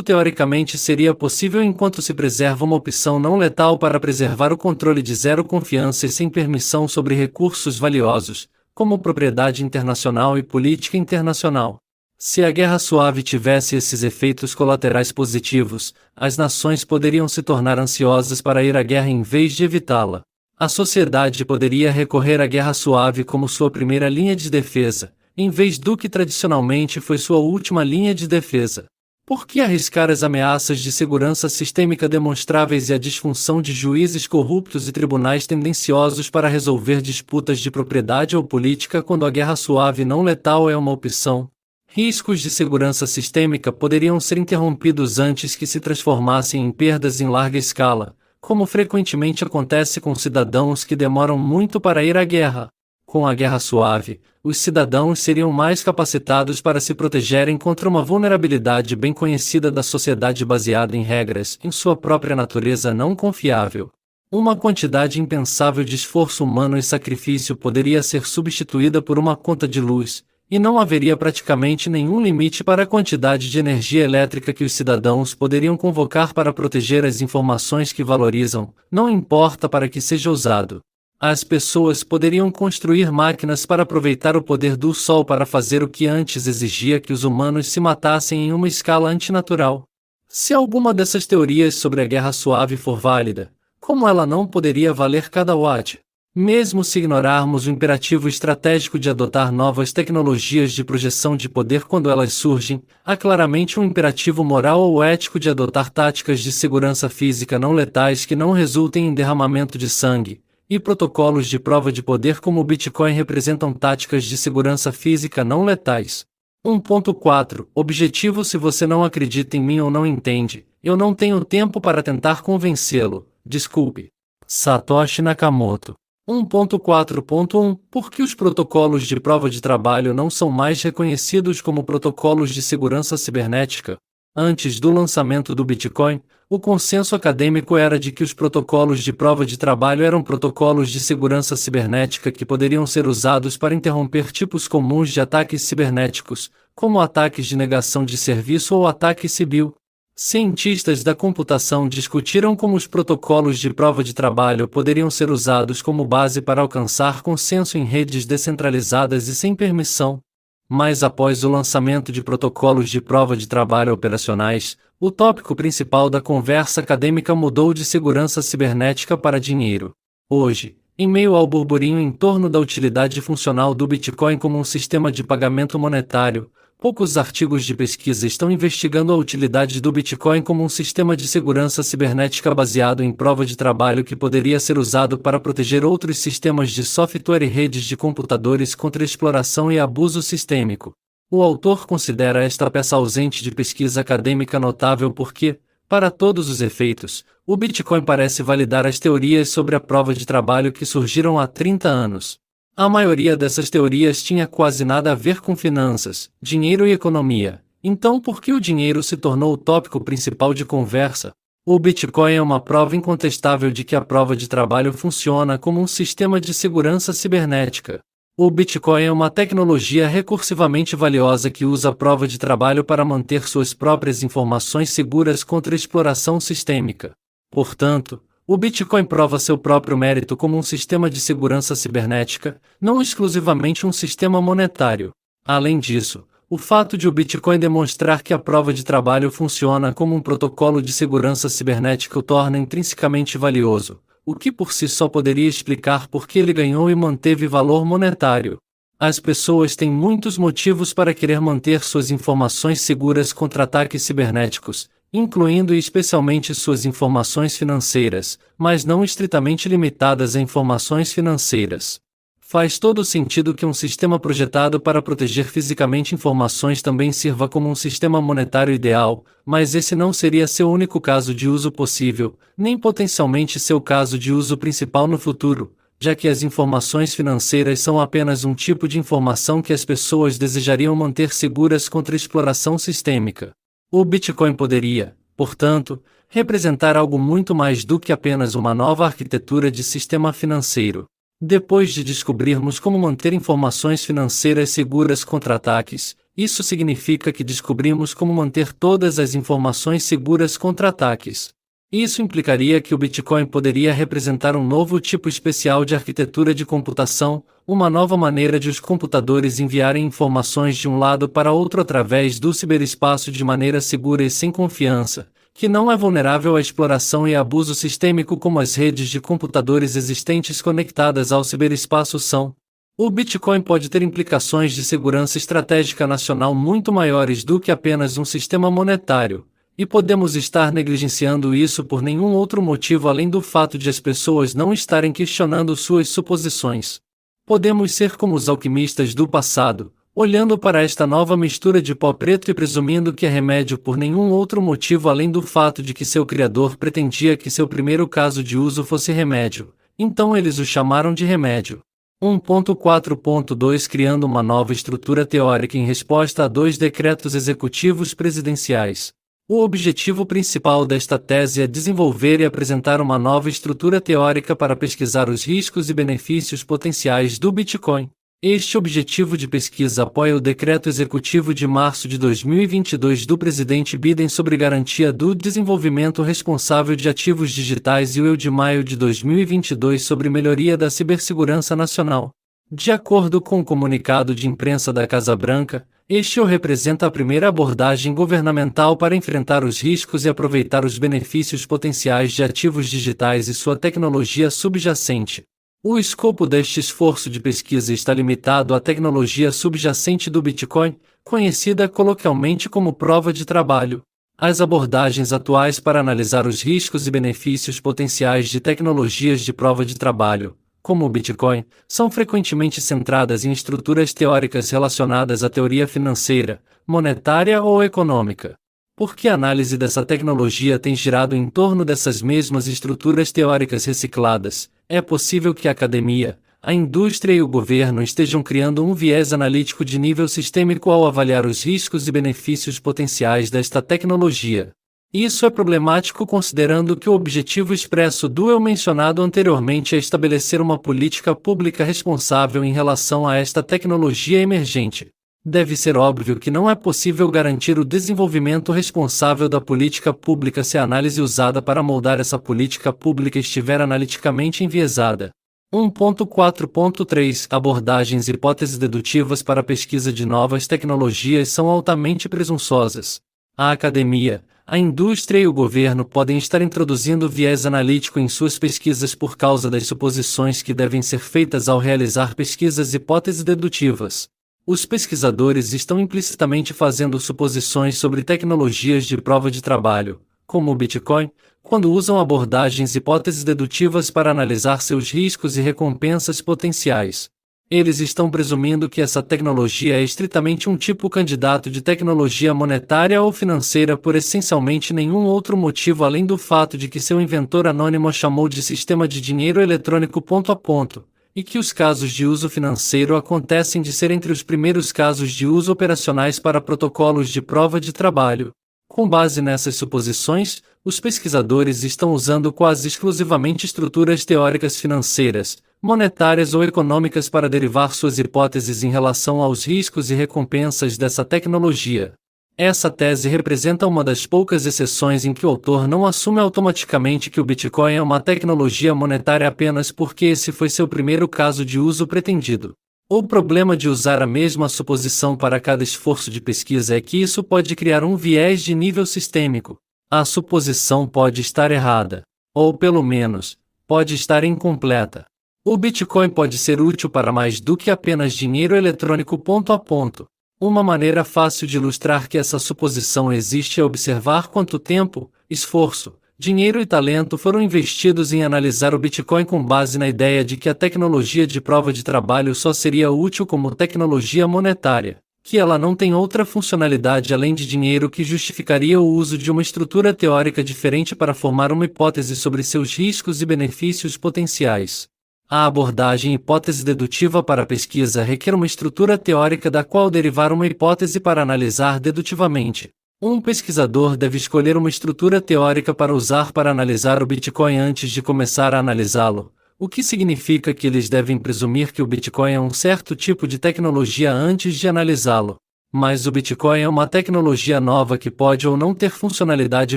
teoricamente seria possível enquanto se preserva uma opção não letal para preservar o controle de zero confiança e sem permissão sobre recursos valiosos, como propriedade internacional e política internacional. Se a guerra suave tivesse esses efeitos colaterais positivos, as nações poderiam se tornar ansiosas para ir à guerra em vez de evitá-la. A sociedade poderia recorrer à guerra suave como sua primeira linha de defesa, em vez do que tradicionalmente foi sua última linha de defesa. Por que arriscar as ameaças de segurança sistêmica demonstráveis e a disfunção de juízes corruptos e tribunais tendenciosos para resolver disputas de propriedade ou política quando a guerra suave não letal é uma opção? Riscos de segurança sistêmica poderiam ser interrompidos antes que se transformassem em perdas em larga escala, como frequentemente acontece com cidadãos que demoram muito para ir à guerra. Com a guerra suave, os cidadãos seriam mais capacitados para se protegerem contra uma vulnerabilidade bem conhecida da sociedade baseada em regras, em sua própria natureza não confiável. Uma quantidade impensável de esforço humano e sacrifício poderia ser substituída por uma conta de luz, e não haveria praticamente nenhum limite para a quantidade de energia elétrica que os cidadãos poderiam convocar para proteger as informações que valorizam, não importa para que seja usado. As pessoas poderiam construir máquinas para aproveitar o poder do Sol para fazer o que antes exigia que os humanos se matassem em uma escala antinatural. Se alguma dessas teorias sobre a guerra suave for válida, como ela não poderia valer cada watt? Mesmo se ignorarmos o imperativo estratégico de adotar novas tecnologias de projeção de poder quando elas surgem, há claramente um imperativo moral ou ético de adotar táticas de segurança física não letais que não resultem em derramamento de sangue. E protocolos de prova de poder como o Bitcoin representam táticas de segurança física não letais. 1.4 Objetivo: se você não acredita em mim ou não entende, eu não tenho tempo para tentar convencê-lo, desculpe. Satoshi Nakamoto. 1.4.1 Por que os protocolos de prova de trabalho não são mais reconhecidos como protocolos de segurança cibernética? Antes do lançamento do Bitcoin, o consenso acadêmico era de que os protocolos de prova de trabalho eram protocolos de segurança cibernética que poderiam ser usados para interromper tipos comuns de ataques cibernéticos, como ataques de negação de serviço ou ataque civil. Cientistas da computação discutiram como os protocolos de prova de trabalho poderiam ser usados como base para alcançar consenso em redes descentralizadas e sem permissão. Mas após o lançamento de protocolos de prova de trabalho operacionais, o tópico principal da conversa acadêmica mudou de segurança cibernética para dinheiro. Hoje, em meio ao burburinho em torno da utilidade funcional do Bitcoin como um sistema de pagamento monetário, poucos artigos de pesquisa estão investigando a utilidade do Bitcoin como um sistema de segurança cibernética baseado em prova de trabalho que poderia ser usado para proteger outros sistemas de software e redes de computadores contra exploração e abuso sistêmico. O autor considera esta peça ausente de pesquisa acadêmica notável porque, para todos os efeitos, o Bitcoin parece validar as teorias sobre a prova de trabalho que surgiram há 30 anos. A maioria dessas teorias tinha quase nada a ver com finanças, dinheiro e economia. Então por que o dinheiro se tornou o tópico principal de conversa? O Bitcoin é uma prova incontestável de que a prova de trabalho funciona como um sistema de segurança cibernética. O Bitcoin é uma tecnologia recursivamente valiosa que usa a prova de trabalho para manter suas próprias informações seguras contra exploração sistêmica. Portanto, o Bitcoin prova seu próprio mérito como um sistema de segurança cibernética, não exclusivamente um sistema monetário. Além disso, o fato de o Bitcoin demonstrar que a prova de trabalho funciona como um protocolo de segurança cibernética o torna intrinsecamente valioso, o que por si só poderia explicar por que ele ganhou e manteve valor monetário. As pessoas têm muitos motivos para querer manter suas informações seguras contra ataques cibernéticos, incluindo e especialmente suas informações financeiras, mas não estritamente limitadas a informações financeiras. Faz todo sentido que um sistema projetado para proteger fisicamente informações também sirva como um sistema monetário ideal, mas esse não seria seu único caso de uso possível, nem potencialmente seu caso de uso principal no futuro, já que as informações financeiras são apenas um tipo de informação que as pessoas desejariam manter seguras contra exploração sistêmica. O Bitcoin poderia, portanto, representar algo muito mais do que apenas uma nova arquitetura de sistema financeiro. Depois de descobrirmos como manter informações financeiras seguras contra ataques, isso significa que descobrimos como manter todas as informações seguras contra ataques. Isso implicaria que o Bitcoin poderia representar um novo tipo especial de arquitetura de computação, uma nova maneira de os computadores enviarem informações de um lado para outro através do ciberespaço de maneira segura e sem confiança, que não é vulnerável à exploração e abuso sistêmico como as redes de computadores existentes conectadas ao ciberespaço são. O Bitcoin pode ter implicações de segurança estratégica nacional muito maiores do que apenas um sistema monetário, e podemos estar negligenciando isso por nenhum outro motivo além do fato de as pessoas não estarem questionando suas suposições. Podemos ser como os alquimistas do passado, olhando para esta nova mistura de pó preto e presumindo que é remédio por nenhum outro motivo além do fato de que seu criador pretendia que seu primeiro caso de uso fosse remédio, então eles o chamaram de remédio. 1.4.2 Criando uma nova estrutura teórica em resposta a 2 decretos executivos presidenciais. O objetivo principal desta tese é desenvolver e apresentar uma nova estrutura teórica para pesquisar os riscos e benefícios potenciais do Bitcoin. Este objetivo de pesquisa apoia o decreto executivo de março de 2022 do presidente Biden sobre garantia do desenvolvimento responsável de ativos digitais e o de maio de 2022 sobre melhoria da cibersegurança nacional. De acordo com o comunicado de imprensa da Casa Branca, este representa a primeira abordagem governamental para enfrentar os riscos e aproveitar os benefícios potenciais de ativos digitais e sua tecnologia subjacente. O escopo deste esforço de pesquisa está limitado à tecnologia subjacente do Bitcoin, conhecida coloquialmente como prova de trabalho. As abordagens atuais para analisar os riscos e benefícios potenciais de tecnologias de prova de trabalho, como o Bitcoin, são frequentemente centradas em estruturas teóricas relacionadas à teoria financeira, monetária ou econômica. Porque a análise dessa tecnologia tem girado em torno dessas mesmas estruturas teóricas recicladas, é possível que a academia, a indústria e o governo estejam criando um viés analítico de nível sistêmico ao avaliar os riscos e benefícios potenciais desta tecnologia. Isso é problemático considerando que o objetivo expresso do eu mencionado anteriormente é estabelecer uma política pública responsável em relação a esta tecnologia emergente. Deve ser óbvio que não é possível garantir o desenvolvimento responsável da política pública se a análise usada para moldar essa política pública estiver analiticamente enviesada. 1.4.3 Abordagens e hipóteses dedutivas para a pesquisa de novas tecnologias são altamente presunçosas. A academia, a indústria e o governo podem estar introduzindo viés analítico em suas pesquisas por causa das suposições que devem ser feitas ao realizar pesquisas hipóteses dedutivas. Os pesquisadores estão implicitamente fazendo suposições sobre tecnologias de prova de trabalho, como o Bitcoin, quando usam abordagens hipóteses dedutivas para analisar seus riscos e recompensas potenciais. Eles estão presumindo que essa tecnologia é estritamente um tipo candidato de tecnologia monetária ou financeira por essencialmente nenhum outro motivo além do fato de que seu inventor anônimo a chamou de sistema de dinheiro eletrônico ponto a ponto, e que os casos de uso financeiro acontecem de ser entre os primeiros casos de uso operacionais para protocolos de prova de trabalho. Com base nessas suposições, os pesquisadores estão usando quase exclusivamente estruturas teóricas financeiras, monetárias ou econômicas para derivar suas hipóteses em relação aos riscos e recompensas dessa tecnologia. Essa tese representa uma das poucas exceções em que o autor não assume automaticamente que o Bitcoin é uma tecnologia monetária apenas porque esse foi seu primeiro caso de uso pretendido. O problema de usar a mesma suposição para cada esforço de pesquisa é que isso pode criar um viés de nível sistêmico. A suposição pode estar errada, ou pelo menos, pode estar incompleta. O Bitcoin pode ser útil para mais do que apenas dinheiro eletrônico ponto a ponto. Uma maneira fácil de ilustrar que essa suposição existe é observar quanto tempo, esforço, dinheiro e talento foram investidos em analisar o Bitcoin com base na ideia de que a tecnologia de prova de trabalho só seria útil como tecnologia monetária, que ela não tem outra funcionalidade além de dinheiro que justificaria o uso de uma estrutura teórica diferente para formar uma hipótese sobre seus riscos e benefícios potenciais. A abordagem hipótese dedutiva para a pesquisa requer uma estrutura teórica da qual derivar uma hipótese para analisar dedutivamente. Um pesquisador deve escolher uma estrutura teórica para usar para analisar o Bitcoin antes de começar a analisá-lo, o que significa que eles devem presumir que o Bitcoin é um certo tipo de tecnologia antes de analisá-lo. Mas o Bitcoin é uma tecnologia nova que pode ou não ter funcionalidade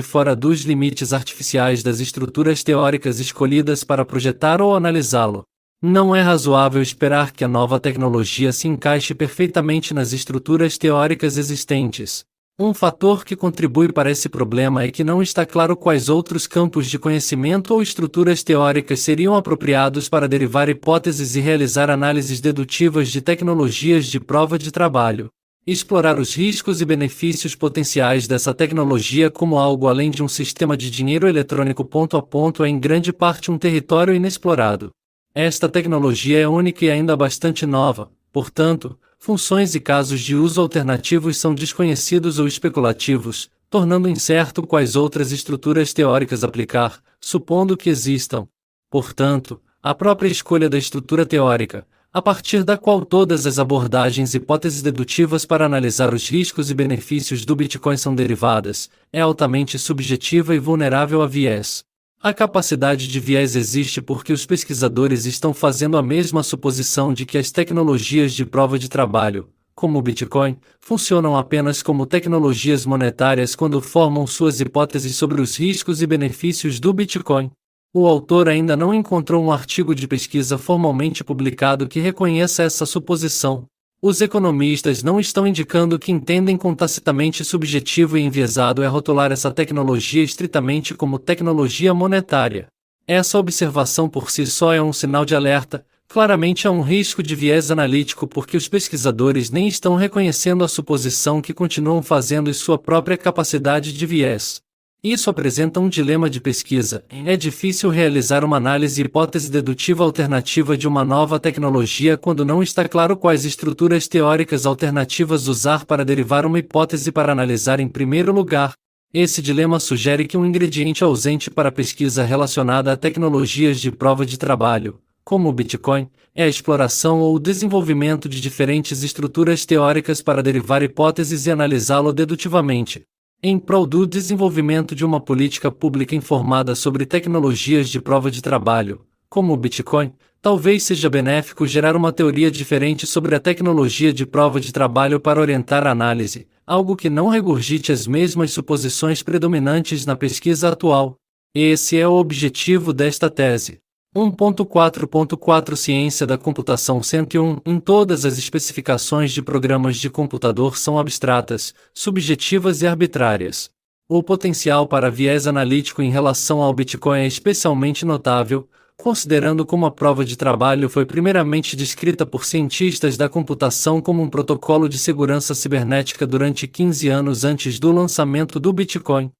fora dos limites artificiais das estruturas teóricas escolhidas para projetar ou analisá-lo. Não é razoável esperar que a nova tecnologia se encaixe perfeitamente nas estruturas teóricas existentes. Um fator que contribui para esse problema é que não está claro quais outros campos de conhecimento ou estruturas teóricas seriam apropriados para derivar hipóteses e realizar análises dedutivas de tecnologias de prova de trabalho. Explorar os riscos e benefícios potenciais dessa tecnologia como algo além de um sistema de dinheiro eletrônico ponto a ponto é em grande parte um território inexplorado. Esta tecnologia é única e ainda bastante nova, portanto, funções e casos de uso alternativos são desconhecidos ou especulativos, tornando incerto quais outras estruturas teóricas aplicar, supondo que existam. Portanto, a própria escolha da estrutura teórica, a partir da qual todas as abordagens e hipóteses dedutivas para analisar os riscos e benefícios do Bitcoin são derivadas, é altamente subjetiva e vulnerável a viés. A capacidade de viés existe porque os pesquisadores estão fazendo a mesma suposição de que as tecnologias de prova de trabalho, como o Bitcoin, funcionam apenas como tecnologias monetárias quando formam suas hipóteses sobre os riscos e benefícios do Bitcoin. O autor ainda não encontrou um artigo de pesquisa formalmente publicado que reconheça essa suposição. Os economistas não estão indicando que entendem com tacitamente subjetivo e enviesado é rotular essa tecnologia estritamente como tecnologia monetária. Essa observação por si só é um sinal de alerta, claramente há um risco de viés analítico porque os pesquisadores nem estão reconhecendo a suposição que continuam fazendo e sua própria capacidade de viés. Isso apresenta um dilema de pesquisa. É difícil realizar uma análise e hipótese dedutiva alternativa de uma nova tecnologia quando não está claro quais estruturas teóricas alternativas usar para derivar uma hipótese para analisar em primeiro lugar. Esse dilema sugere que um ingrediente ausente para a pesquisa relacionada a tecnologias de prova de trabalho, como o Bitcoin, é a exploração ou o desenvolvimento de diferentes estruturas teóricas para derivar hipóteses e analisá-lo dedutivamente. Em prol do desenvolvimento de uma política pública informada sobre tecnologias de prova de trabalho, como o Bitcoin, talvez seja benéfico gerar uma teoria diferente sobre a tecnologia de prova de trabalho para orientar a análise, algo que não regurgite as mesmas suposições predominantes na pesquisa atual. Esse é o objetivo desta tese. 1.4.4 Ciência da computação 101 Em todas as especificações de programas de computador são abstratas, subjetivas e arbitrárias. O potencial para viés analítico em relação ao Bitcoin é especialmente notável, considerando como a prova de trabalho foi primeiramente descrita por cientistas da computação como um protocolo de segurança cibernética durante 15 anos antes do lançamento do Bitcoin.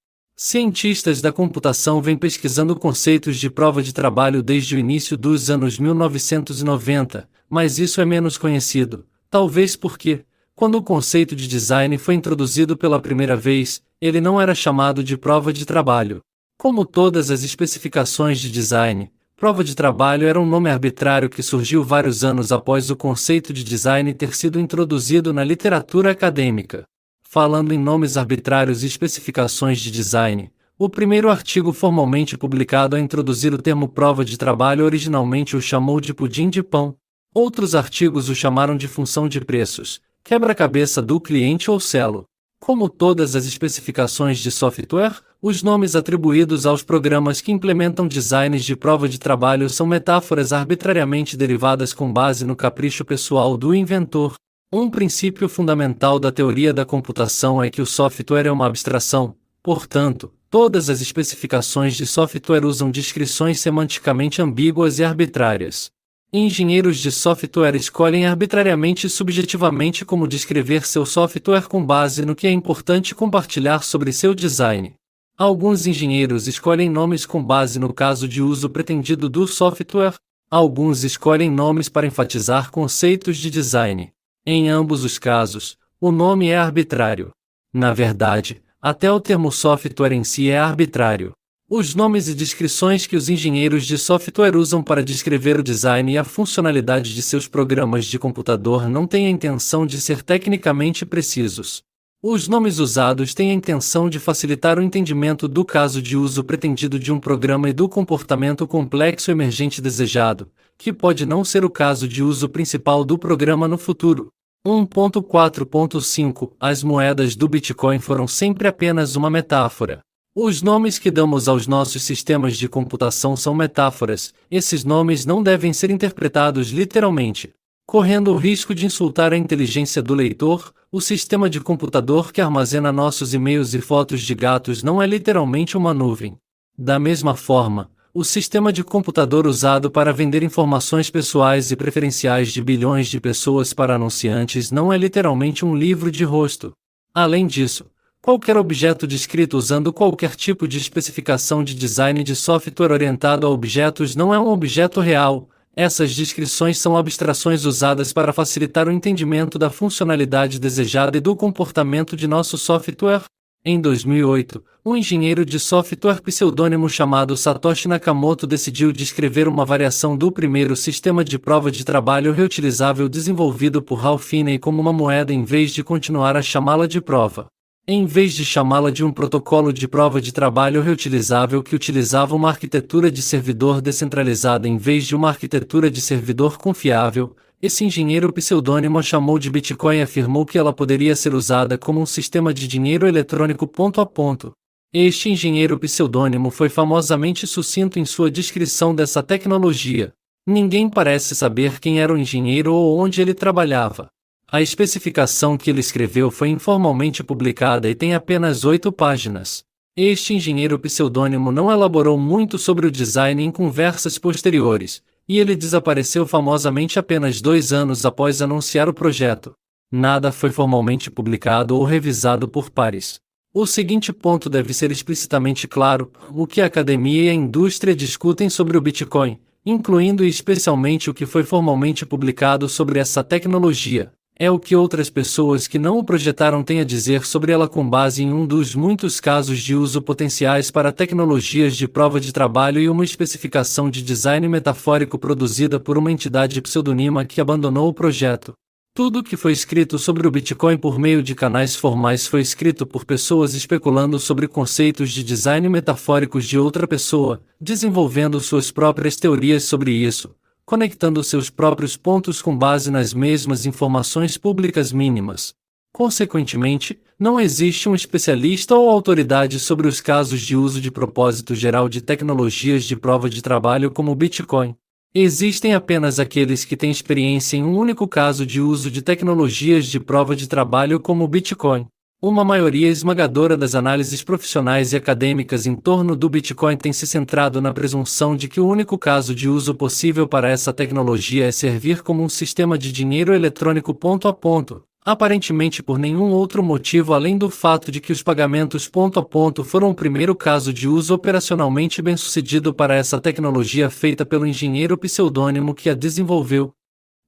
Cientistas da computação vêm pesquisando conceitos de prova de trabalho desde o início dos anos 1990, mas isso é menos conhecido, talvez porque, quando o conceito de design foi introduzido pela primeira vez, ele não era chamado de prova de trabalho. Como todas as especificações de design, prova de trabalho era um nome arbitrário que surgiu vários anos após o conceito de design ter sido introduzido na literatura acadêmica. Falando em nomes arbitrários e especificações de design, o primeiro artigo formalmente publicado a introduzir o termo prova de trabalho originalmente o chamou de pudim de pão. Outros artigos o chamaram de função de preços, quebra-cabeça do cliente ou celo. Como todas as especificações de software, os nomes atribuídos aos programas que implementam designs de prova de trabalho são metáforas arbitrariamente derivadas com base no capricho pessoal do inventor. Um princípio fundamental da teoria da computação é que o software é uma abstração, portanto, todas as especificações de software usam descrições semanticamente ambíguas e arbitrárias. Engenheiros de software escolhem arbitrariamente e subjetivamente como descrever seu software com base no que é importante compartilhar sobre seu design. Alguns engenheiros escolhem nomes com base no caso de uso pretendido do software, alguns escolhem nomes para enfatizar conceitos de design. Em ambos os casos, o nome é arbitrário. Na verdade, até o termo software em si é arbitrário. Os nomes e descrições que os engenheiros de software usam para descrever o design e a funcionalidade de seus programas de computador não têm a intenção de ser tecnicamente precisos. Os nomes usados têm a intenção de facilitar o entendimento do caso de uso pretendido de um programa e do comportamento complexo emergente desejado, que pode não ser o caso de uso principal do programa no futuro. 1.4.5 As moedas do Bitcoin foram sempre apenas uma metáfora. Os nomes que damos aos nossos sistemas de computação são metáforas, esses nomes não devem ser interpretados literalmente, correndo o risco de insultar a inteligência do leitor. O sistema de computador que armazena nossos e-mails e fotos de gatos não é literalmente uma nuvem. Da mesma forma, o sistema de computador usado para vender informações pessoais e preferenciais de bilhões de pessoas para anunciantes não é literalmente um livro de rosto. Além disso, qualquer objeto descrito usando qualquer tipo de especificação de design de software orientado a objetos não é um objeto real. Essas descrições são abstrações usadas para facilitar o entendimento da funcionalidade desejada e do comportamento de nosso software. Em 2008, um engenheiro de software pseudônimo chamado Satoshi Nakamoto decidiu descrever uma variação do primeiro sistema de prova de trabalho reutilizável desenvolvido por Hal Finney como uma moeda em vez de continuar a chamá-la de prova. Em vez de chamá-la de um protocolo de prova de trabalho reutilizável que utilizava uma arquitetura de servidor descentralizada em vez de uma arquitetura de servidor confiável, esse engenheiro pseudônimo a chamou de Bitcoin e afirmou que ela poderia ser usada como um sistema de dinheiro eletrônico ponto a ponto. Este engenheiro pseudônimo foi famosamente sucinto em sua descrição dessa tecnologia. Ninguém parece saber quem era o engenheiro ou onde ele trabalhava. A especificação que ele escreveu foi informalmente publicada e tem apenas 8 páginas. Este engenheiro pseudônimo não elaborou muito sobre o design em conversas posteriores, e ele desapareceu famosamente apenas 2 anos após anunciar o projeto. Nada foi formalmente publicado ou revisado por pares. O seguinte ponto deve ser explicitamente claro: o que a academia e a indústria discutem sobre o Bitcoin, incluindo e especialmente o que foi formalmente publicado sobre essa tecnologia, é o que outras pessoas que não o projetaram têm a dizer sobre ela com base em um dos muitos casos de uso potenciais para tecnologias de prova de trabalho e uma especificação de design metafórico produzida por uma entidade pseudônima que abandonou o projeto. Tudo que foi escrito sobre o Bitcoin por meio de canais formais foi escrito por pessoas especulando sobre conceitos de design metafóricos de outra pessoa, desenvolvendo suas próprias teorias sobre isso, conectando seus próprios pontos com base nas mesmas informações públicas mínimas. Consequentemente, não existe um especialista ou autoridade sobre os casos de uso de propósito geral de tecnologias de prova de trabalho como o Bitcoin. Existem apenas aqueles que têm experiência em um único caso de uso de tecnologias de prova de trabalho como o Bitcoin. Uma maioria esmagadora das análises profissionais e acadêmicas em torno do Bitcoin tem se centrado na presunção de que o único caso de uso possível para essa tecnologia é servir como um sistema de dinheiro eletrônico ponto a ponto, aparentemente por nenhum outro motivo além do fato de que os pagamentos ponto a ponto foram o primeiro caso de uso operacionalmente bem-sucedido para essa tecnologia feita pelo engenheiro pseudônimo que a desenvolveu.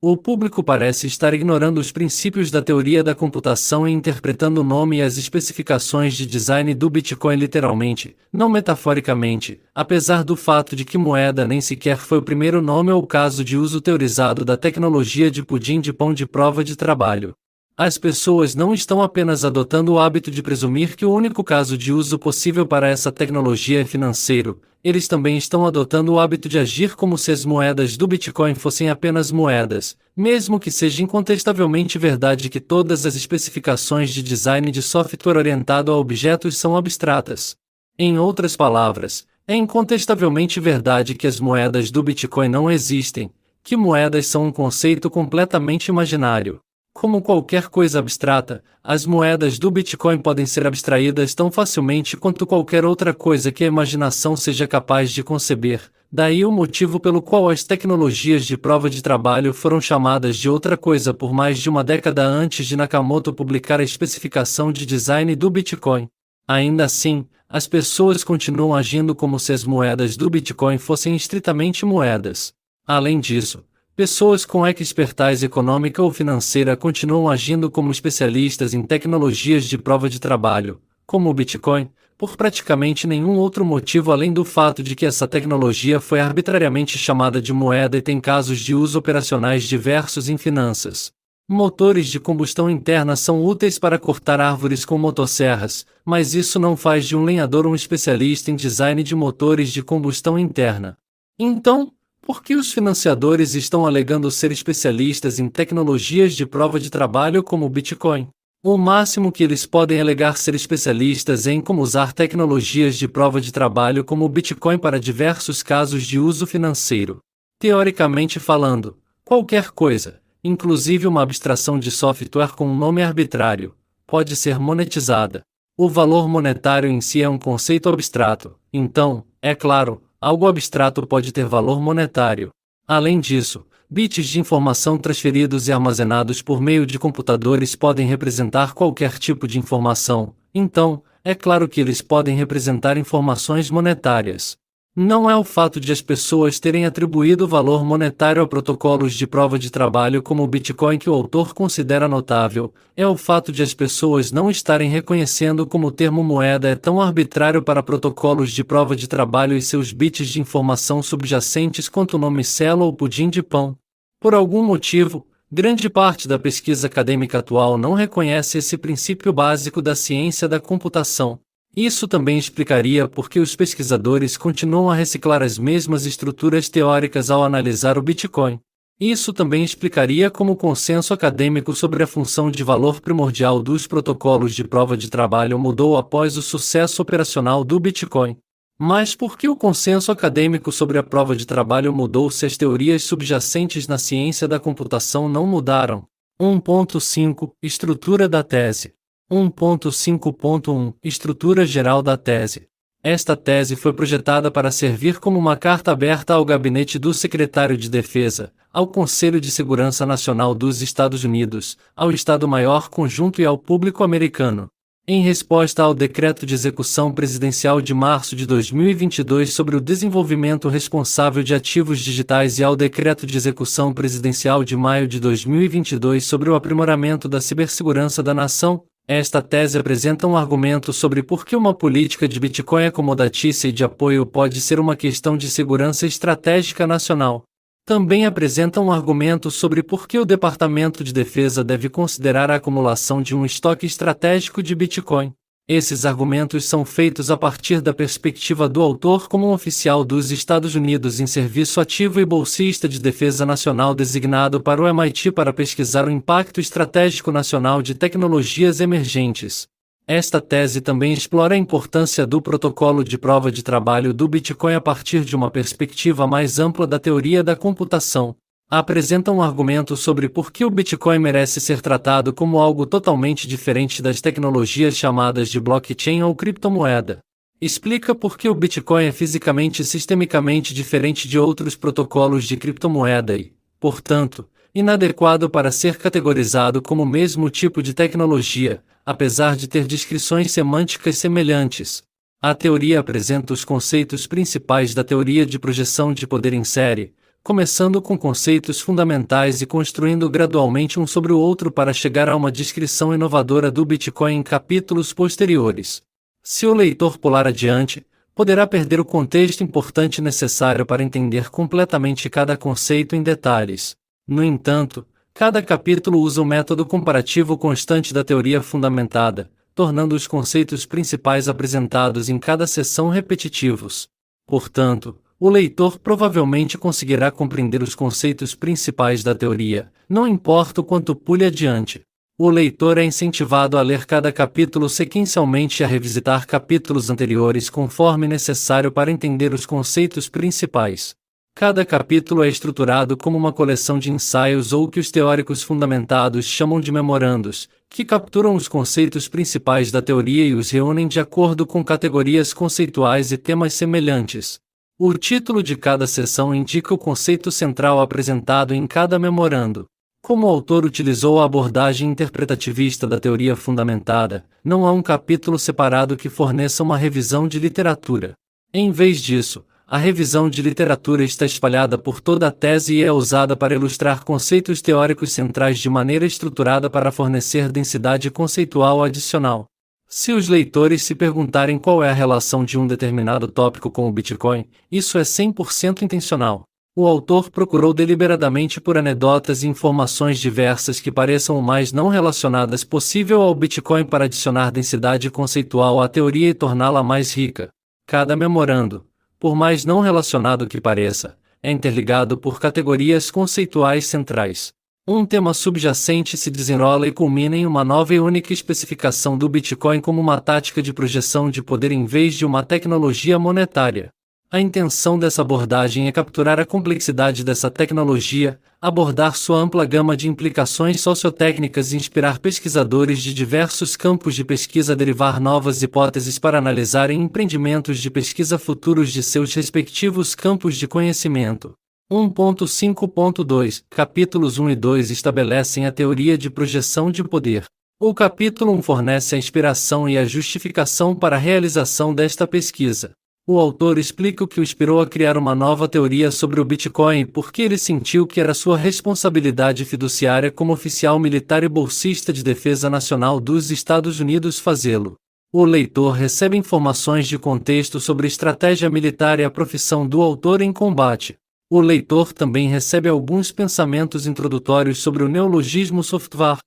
O público parece estar ignorando os princípios da teoria da computação e interpretando o nome e as especificações de design do Bitcoin literalmente, não metaforicamente, apesar do fato de que moeda nem sequer foi o primeiro nome ou caso de uso teorizado da tecnologia de pudim de pão de prova de trabalho. As pessoas não estão apenas adotando o hábito de presumir que o único caso de uso possível para essa tecnologia é financeiro, eles também estão adotando o hábito de agir como se as moedas do Bitcoin fossem apenas moedas, mesmo que seja incontestavelmente verdade que todas as especificações de design de software orientado a objetos são abstratas. Em outras palavras, é incontestavelmente verdade que as moedas do Bitcoin não existem, que moedas são um conceito completamente imaginário. Como qualquer coisa abstrata, as moedas do Bitcoin podem ser abstraídas tão facilmente quanto qualquer outra coisa que a imaginação seja capaz de conceber. Daí o motivo pelo qual as tecnologias de prova de trabalho foram chamadas de outra coisa por mais de uma década antes de Nakamoto publicar a especificação de design do Bitcoin. Ainda assim, as pessoas continuam agindo como se as moedas do Bitcoin fossem estritamente moedas. Além disso, pessoas com expertise econômica ou financeira continuam agindo como especialistas em tecnologias de prova de trabalho, como o Bitcoin, por praticamente nenhum outro motivo além do fato de que essa tecnologia foi arbitrariamente chamada de moeda e tem casos de uso operacionais diversos em finanças. Motores de combustão interna são úteis para cortar árvores com motosserras, mas isso não faz de um lenhador um especialista em design de motores de combustão interna. Então, por que os financiadores estão alegando ser especialistas em tecnologias de prova de trabalho como o Bitcoin? O máximo que eles podem alegar ser especialistas é em como usar tecnologias de prova de trabalho como o Bitcoin para diversos casos de uso financeiro. Teoricamente falando, qualquer coisa, inclusive uma abstração de software com um nome arbitrário, pode ser monetizada. O valor monetário em si é um conceito abstrato, então, é claro, algo abstrato pode ter valor monetário. Além disso, bits de informação transferidos e armazenados por meio de computadores podem representar qualquer tipo de informação, então, é claro que eles podem representar informações monetárias. Não é o fato de as pessoas terem atribuído valor monetário a protocolos de prova de trabalho como o Bitcoin que o autor considera notável, é o fato de as pessoas não estarem reconhecendo como o termo moeda é tão arbitrário para protocolos de prova de trabalho e seus bits de informação subjacentes quanto o nome célula ou pudim de pão. Por algum motivo, grande parte da pesquisa acadêmica atual não reconhece esse princípio básico da ciência da computação. Isso também explicaria por que os pesquisadores continuam a reciclar as mesmas estruturas teóricas ao analisar o Bitcoin. Isso também explicaria como o consenso acadêmico sobre a função de valor primordial dos protocolos de prova de trabalho mudou após o sucesso operacional do Bitcoin. Mas por que o consenso acadêmico sobre a prova de trabalho mudou se as teorias subjacentes na ciência da computação não mudaram? 1.5 Estrutura da tese. 1.5.1 Estrutura geral da tese. Esta tese foi projetada para servir como uma carta aberta ao gabinete do Secretário de Defesa, ao Conselho de Segurança Nacional dos Estados Unidos, ao Estado-Maior Conjunto e ao público americano. Em resposta ao Decreto de Execução Presidencial de março de 2022 sobre o desenvolvimento responsável de ativos digitais e ao Decreto de Execução Presidencial de maio de 2022 sobre o aprimoramento da cibersegurança da nação, esta tese apresenta um argumento sobre por que uma política de Bitcoin acomodatícia e de apoio pode ser uma questão de segurança estratégica nacional. Também apresenta um argumento sobre por que o Departamento de Defesa deve considerar a acumulação de um estoque estratégico de Bitcoin. Esses argumentos são feitos a partir da perspectiva do autor como um oficial dos Estados Unidos em serviço ativo e bolsista de defesa nacional designado para o MIT para pesquisar o impacto estratégico nacional de tecnologias emergentes. Esta tese também explora a importância do protocolo de prova de trabalho do Bitcoin a partir de uma perspectiva mais ampla da teoria da computação. Apresenta um argumento sobre por que o Bitcoin merece ser tratado como algo totalmente diferente das tecnologias chamadas de blockchain ou criptomoeda. Explica por que o Bitcoin é fisicamente e sistemicamente diferente de outros protocolos de criptomoeda e, portanto, inadequado para ser categorizado como o mesmo tipo de tecnologia, apesar de ter descrições semânticas semelhantes. A teoria apresenta os conceitos principais da teoria de projeção de poder em série, começando com conceitos fundamentais e construindo gradualmente um sobre o outro para chegar a uma descrição inovadora do Bitcoin em capítulos posteriores. Se o leitor pular adiante, poderá perder o contexto importante necessário para entender completamente cada conceito em detalhes. No entanto, cada capítulo usa o método comparativo constante da teoria fundamentada, tornando os conceitos principais apresentados em cada seção repetitivos. Portanto, o leitor provavelmente conseguirá compreender os conceitos principais da teoria, não importa o quanto pule adiante. O leitor é incentivado a ler cada capítulo sequencialmente e a revisitar capítulos anteriores conforme necessário para entender os conceitos principais. Cada capítulo é estruturado como uma coleção de ensaios ou o que os teóricos fundamentados chamam de memorandos, que capturam os conceitos principais da teoria e os reúnem de acordo com categorias conceituais e temas semelhantes. O título de cada seção indica o conceito central apresentado em cada memorando. Como o autor utilizou a abordagem interpretativista da teoria fundamentada, não há um capítulo separado que forneça uma revisão de literatura. Em vez disso, a revisão de literatura está espalhada por toda a tese e é usada para ilustrar conceitos teóricos centrais de maneira estruturada para fornecer densidade conceitual adicional. Se os leitores se perguntarem qual é a relação de um determinado tópico com o Bitcoin, isso é 100% intencional. O autor procurou deliberadamente por anedotas e informações diversas que pareçam o mais não relacionadas possível ao Bitcoin para adicionar densidade conceitual à teoria e torná-la mais rica. Cada memorando, por mais não relacionado que pareça, é interligado por categorias conceituais centrais. Um tema subjacente se desenrola e culmina em uma nova e única especificação do Bitcoin como uma tática de projeção de poder em vez de uma tecnologia monetária. A intenção dessa abordagem é capturar a complexidade dessa tecnologia, abordar sua ampla gama de implicações sociotécnicas e inspirar pesquisadores de diversos campos de pesquisa a derivar novas hipóteses para analisarem empreendimentos de pesquisa futuros de seus respectivos campos de conhecimento. 1.5.2 Capítulos 1 e 2 estabelecem a teoria de projeção de poder. O capítulo 1 fornece a inspiração e a justificação para a realização desta pesquisa. O autor explica o que o inspirou a criar uma nova teoria sobre o Bitcoin e por que ele sentiu que era sua responsabilidade fiduciária como oficial militar e bolsista de defesa nacional dos Estados Unidos fazê-lo. O leitor recebe informações de contexto sobre estratégia militar e a profissão do autor em combate. O leitor também recebe alguns pensamentos introdutórios sobre o neologismo software.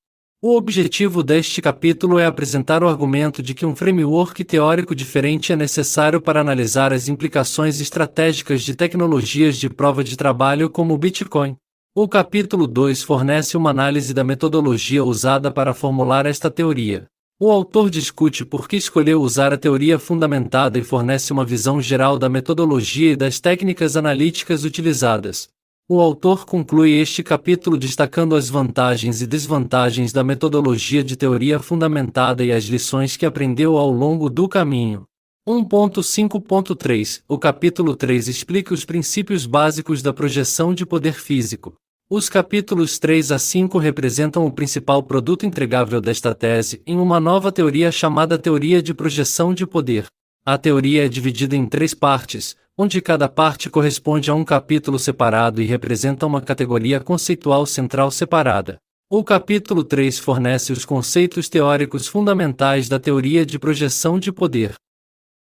O objetivo deste capítulo é apresentar o argumento de que um framework teórico diferente é necessário para analisar as implicações estratégicas de tecnologias de prova de trabalho como o Bitcoin. O capítulo 2 fornece uma análise da metodologia usada para formular esta teoria. O autor discute por que escolheu usar a teoria fundamentada e fornece uma visão geral da metodologia e das técnicas analíticas utilizadas. O autor conclui este capítulo destacando as vantagens e desvantagens da metodologia de teoria fundamentada e as lições que aprendeu ao longo do caminho. 1.5.3 O capítulo 3 explica os princípios básicos da projeção de poder físico. Os capítulos 3 a 5 representam o principal produto entregável desta tese em uma nova teoria chamada teoria de projeção de poder. A teoria é dividida em 3 partes, onde cada parte corresponde a um capítulo separado e representa uma categoria conceitual central separada. O capítulo 3 fornece os conceitos teóricos fundamentais da teoria de projeção de poder.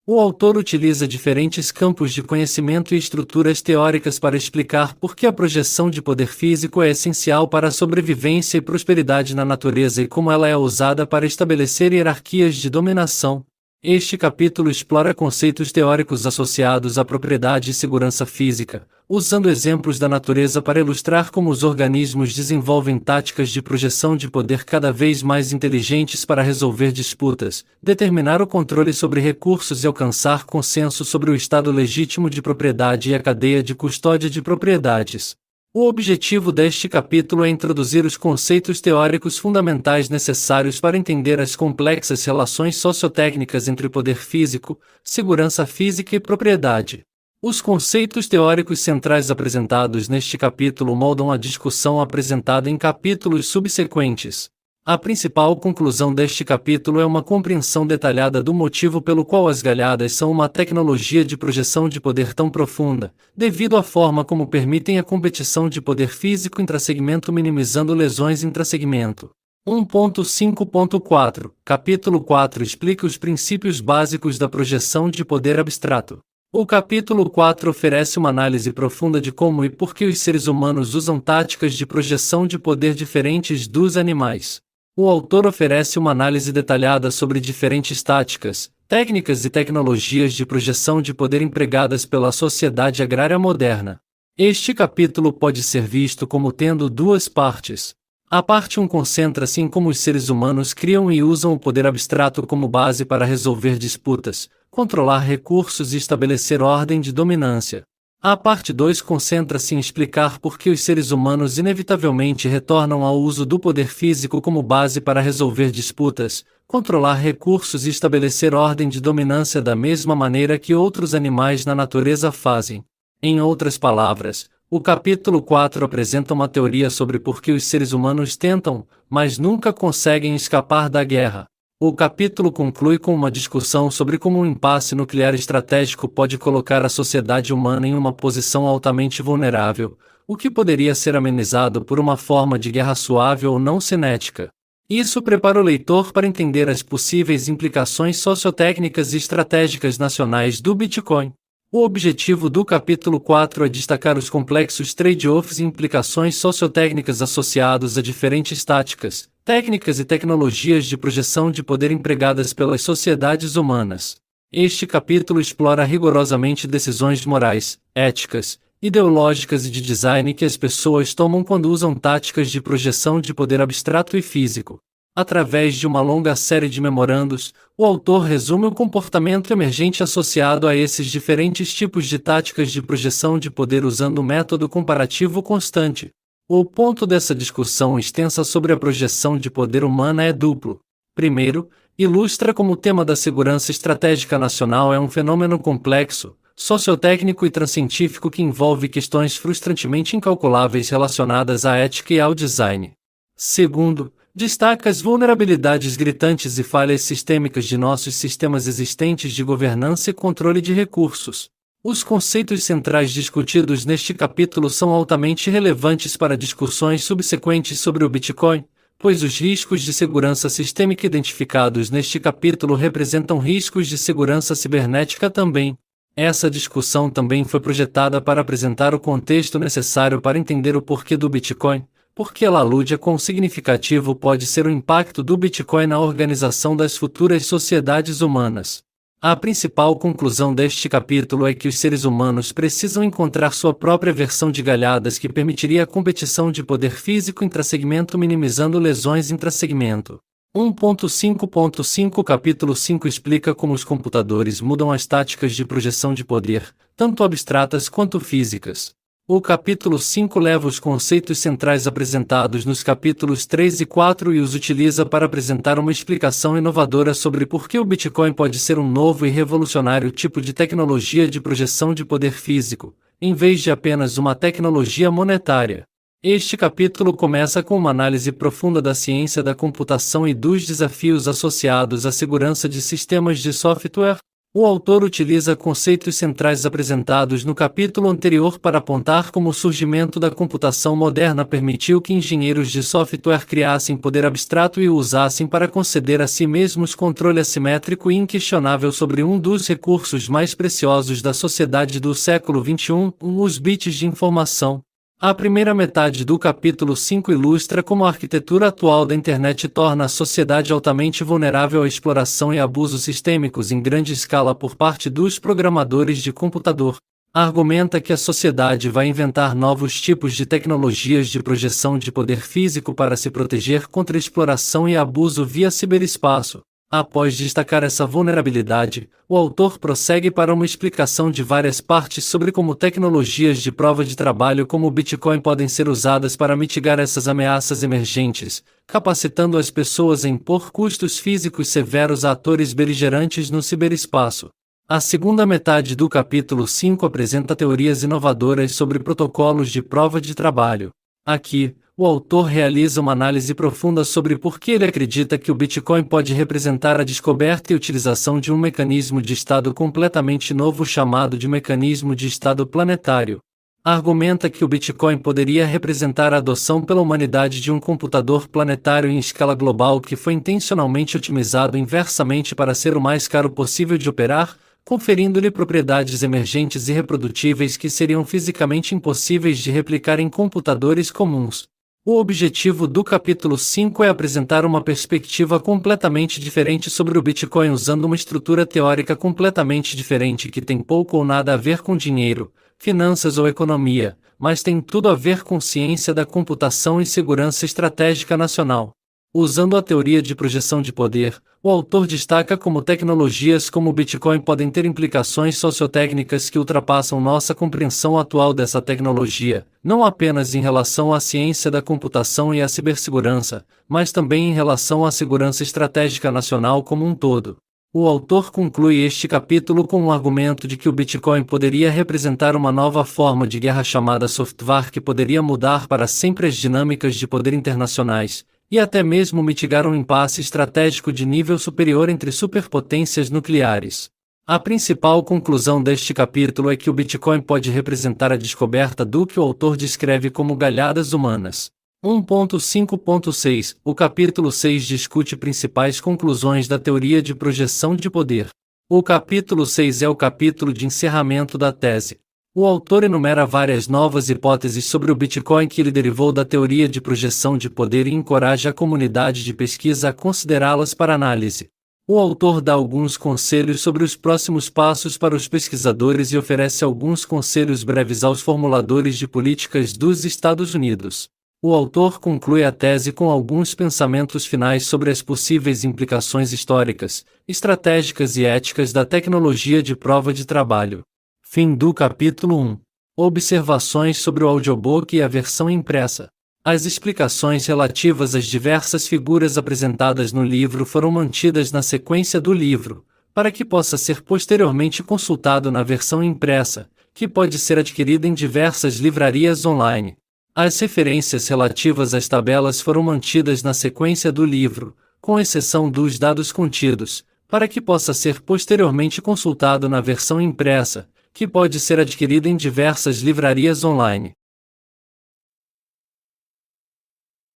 O autor utiliza diferentes campos de conhecimento e estruturas teóricas para explicar por que a projeção de poder físico é essencial para a sobrevivência e prosperidade na natureza e como ela é usada para estabelecer hierarquias de dominação. Este capítulo explora conceitos teóricos associados à propriedade e segurança física, usando exemplos da natureza para ilustrar como os organismos desenvolvem táticas de projeção de poder cada vez mais inteligentes para resolver disputas, determinar o controle sobre recursos e alcançar consenso sobre o estado legítimo de propriedade e a cadeia de custódia de propriedades. O objetivo deste capítulo é introduzir os conceitos teóricos fundamentais necessários para entender as complexas relações sociotécnicas entre poder físico, segurança física e propriedade. Os conceitos teóricos centrais apresentados neste capítulo moldam a discussão apresentada em capítulos subsequentes. A principal conclusão deste capítulo é uma compreensão detalhada do motivo pelo qual as galhadas são uma tecnologia de projeção de poder tão profunda, devido à forma como permitem a competição de poder físico intrassegmento minimizando lesões intrassegmento. 1.5.4 Capítulo 4 explica os princípios básicos da projeção de poder abstrato. O capítulo 4 oferece uma análise profunda de como e por que os seres humanos usam táticas de projeção de poder diferentes dos animais. O autor oferece uma análise detalhada sobre diferentes táticas, técnicas e tecnologias de projeção de poder empregadas pela sociedade agrária moderna. Este capítulo pode ser visto como tendo 2 partes. A parte 1 concentra-se em como os seres humanos criam e usam o poder abstrato como base para resolver disputas, controlar recursos e estabelecer ordem de dominância. A parte 2 concentra-se em explicar por que os seres humanos inevitavelmente retornam ao uso do poder físico como base para resolver disputas, controlar recursos e estabelecer ordem de dominância da mesma maneira que outros animais na natureza fazem. Em outras palavras, O capítulo 4 apresenta uma teoria sobre por que os seres humanos tentam, mas nunca conseguem escapar da guerra. O capítulo conclui com uma discussão sobre como um impasse nuclear estratégico pode colocar a sociedade humana em uma posição altamente vulnerável, o que poderia ser amenizado por uma forma de guerra suave ou não cinética. Isso prepara o leitor para entender as possíveis implicações sociotécnicas e estratégicas nacionais do Bitcoin. O objetivo do capítulo 4 é destacar os complexos trade-offs e implicações sociotécnicas associados a diferentes táticas, técnicas e tecnologias de projeção de poder empregadas pelas sociedades humanas. Este capítulo explora rigorosamente decisões morais, éticas, ideológicas e de design que as pessoas tomam quando usam táticas de projeção de poder abstrato e físico. Através de uma longa série de memorandos, o autor resume o comportamento emergente associado a esses diferentes tipos de táticas de projeção de poder usando o método comparativo constante. O ponto dessa discussão extensa sobre a projeção de poder humana é duplo. Primeiro, ilustra como o tema da segurança estratégica nacional é um fenômeno complexo, sociotécnico e transcientífico que envolve questões frustrantemente incalculáveis relacionadas à ética e ao design. Segundo, destaca as vulnerabilidades gritantes e falhas sistêmicas de nossos sistemas existentes de governança e controle de recursos. Os conceitos centrais discutidos neste capítulo são altamente relevantes para discussões subsequentes sobre o Bitcoin, pois os riscos de segurança sistêmica identificados neste capítulo representam riscos de segurança cibernética também. Essa discussão também foi projetada para apresentar o contexto necessário para entender o porquê do Bitcoin, porque ela alude a quão significativo pode ser o impacto do Bitcoin na organização das futuras sociedades humanas. A principal conclusão deste capítulo é que os seres humanos precisam encontrar sua própria versão de galhadas que permitiria a competição de poder físico intrassegmento minimizando lesões intrassegmento. 1.5.5 Capítulo 5 explica como os computadores mudam as táticas de projeção de poder, tanto abstratas quanto físicas. O capítulo 5 leva os conceitos centrais apresentados nos capítulos 3 e 4 e os utiliza para apresentar uma explicação inovadora sobre por que o Bitcoin pode ser um novo e revolucionário tipo de tecnologia de projeção de poder físico, em vez de apenas uma tecnologia monetária. Este capítulo começa com uma análise profunda da ciência da computação e dos desafios associados à segurança de sistemas de software. O autor utiliza conceitos centrais apresentados no capítulo anterior para apontar como o surgimento da computação moderna permitiu que engenheiros de software criassem poder abstrato e o usassem para conceder a si mesmos controle assimétrico e inquestionável sobre um dos recursos mais preciosos da sociedade do século XXI, os bits de informação. A primeira metade do capítulo 5 ilustra como a arquitetura atual da internet torna a sociedade altamente vulnerável à exploração e abusos sistêmicos em grande escala por parte dos programadores de computador. Argumenta que a sociedade vai inventar novos tipos de tecnologias de projeção de poder físico para se proteger contra exploração e abuso via ciberespaço. Após destacar essa vulnerabilidade, o autor prossegue para uma explicação de várias partes sobre como tecnologias de prova de trabalho como o Bitcoin podem ser usadas para mitigar essas ameaças emergentes, capacitando as pessoas a impor custos físicos severos a atores beligerantes no ciberespaço. A segunda metade do capítulo 5 apresenta teorias inovadoras sobre protocolos de prova de trabalho. Aqui, o autor realiza uma análise profunda sobre por que ele acredita que o Bitcoin pode representar a descoberta e utilização de um mecanismo de estado completamente novo chamado de mecanismo de estado planetário. Argumenta que o Bitcoin poderia representar a adoção pela humanidade de um computador planetário em escala global que foi intencionalmente otimizado inversamente para ser o mais caro possível de operar, conferindo-lhe propriedades emergentes e reprodutíveis que seriam fisicamente impossíveis de replicar em computadores comuns. O objetivo do capítulo 5 é apresentar uma perspectiva completamente diferente sobre o Bitcoin usando uma estrutura teórica completamente diferente que tem pouco ou nada a ver com dinheiro, finanças ou economia, mas tem tudo a ver com ciência da computação e segurança estratégica nacional. Usando a teoria de projeção de poder, o autor destaca como tecnologias como o Bitcoin podem ter implicações sociotécnicas que ultrapassam nossa compreensão atual dessa tecnologia, não apenas em relação à ciência da computação e à cibersegurança, mas também em relação à segurança estratégica nacional como um todo. O autor conclui este capítulo com o argumento de que o Bitcoin poderia representar uma nova forma de guerra chamada software que poderia mudar para sempre as dinâmicas de poder internacionais, e até mesmo mitigar um impasse estratégico de nível superior entre superpotências nucleares. A principal conclusão deste capítulo é que o Bitcoin pode representar a descoberta do que o autor descreve como galhadas humanas. 1.5.6 O capítulo 6 discute principais conclusões da teoria de projeção de poder. O capítulo 6 é o capítulo de encerramento da tese. O autor enumera várias novas hipóteses sobre o Bitcoin que ele derivou da teoria de projeção de poder e encoraja a comunidade de pesquisa a considerá-las para análise. O autor dá alguns conselhos sobre os próximos passos para os pesquisadores e oferece alguns conselhos breves aos formuladores de políticas dos Estados Unidos. O autor conclui a tese com alguns pensamentos finais sobre as possíveis implicações históricas, estratégicas e éticas da tecnologia de prova de trabalho. Fim do capítulo 1. Observações sobre o audiobook e a versão impressa. As explicações relativas às diversas figuras apresentadas no livro foram mantidas na sequência do livro, para que possa ser posteriormente consultado na versão impressa, que pode ser adquirida em diversas livrarias online. As referências relativas às tabelas foram mantidas na sequência do livro, com exceção dos dados contidos, para que possa ser posteriormente consultado na versão impressa, que pode ser adquirida em diversas livrarias online.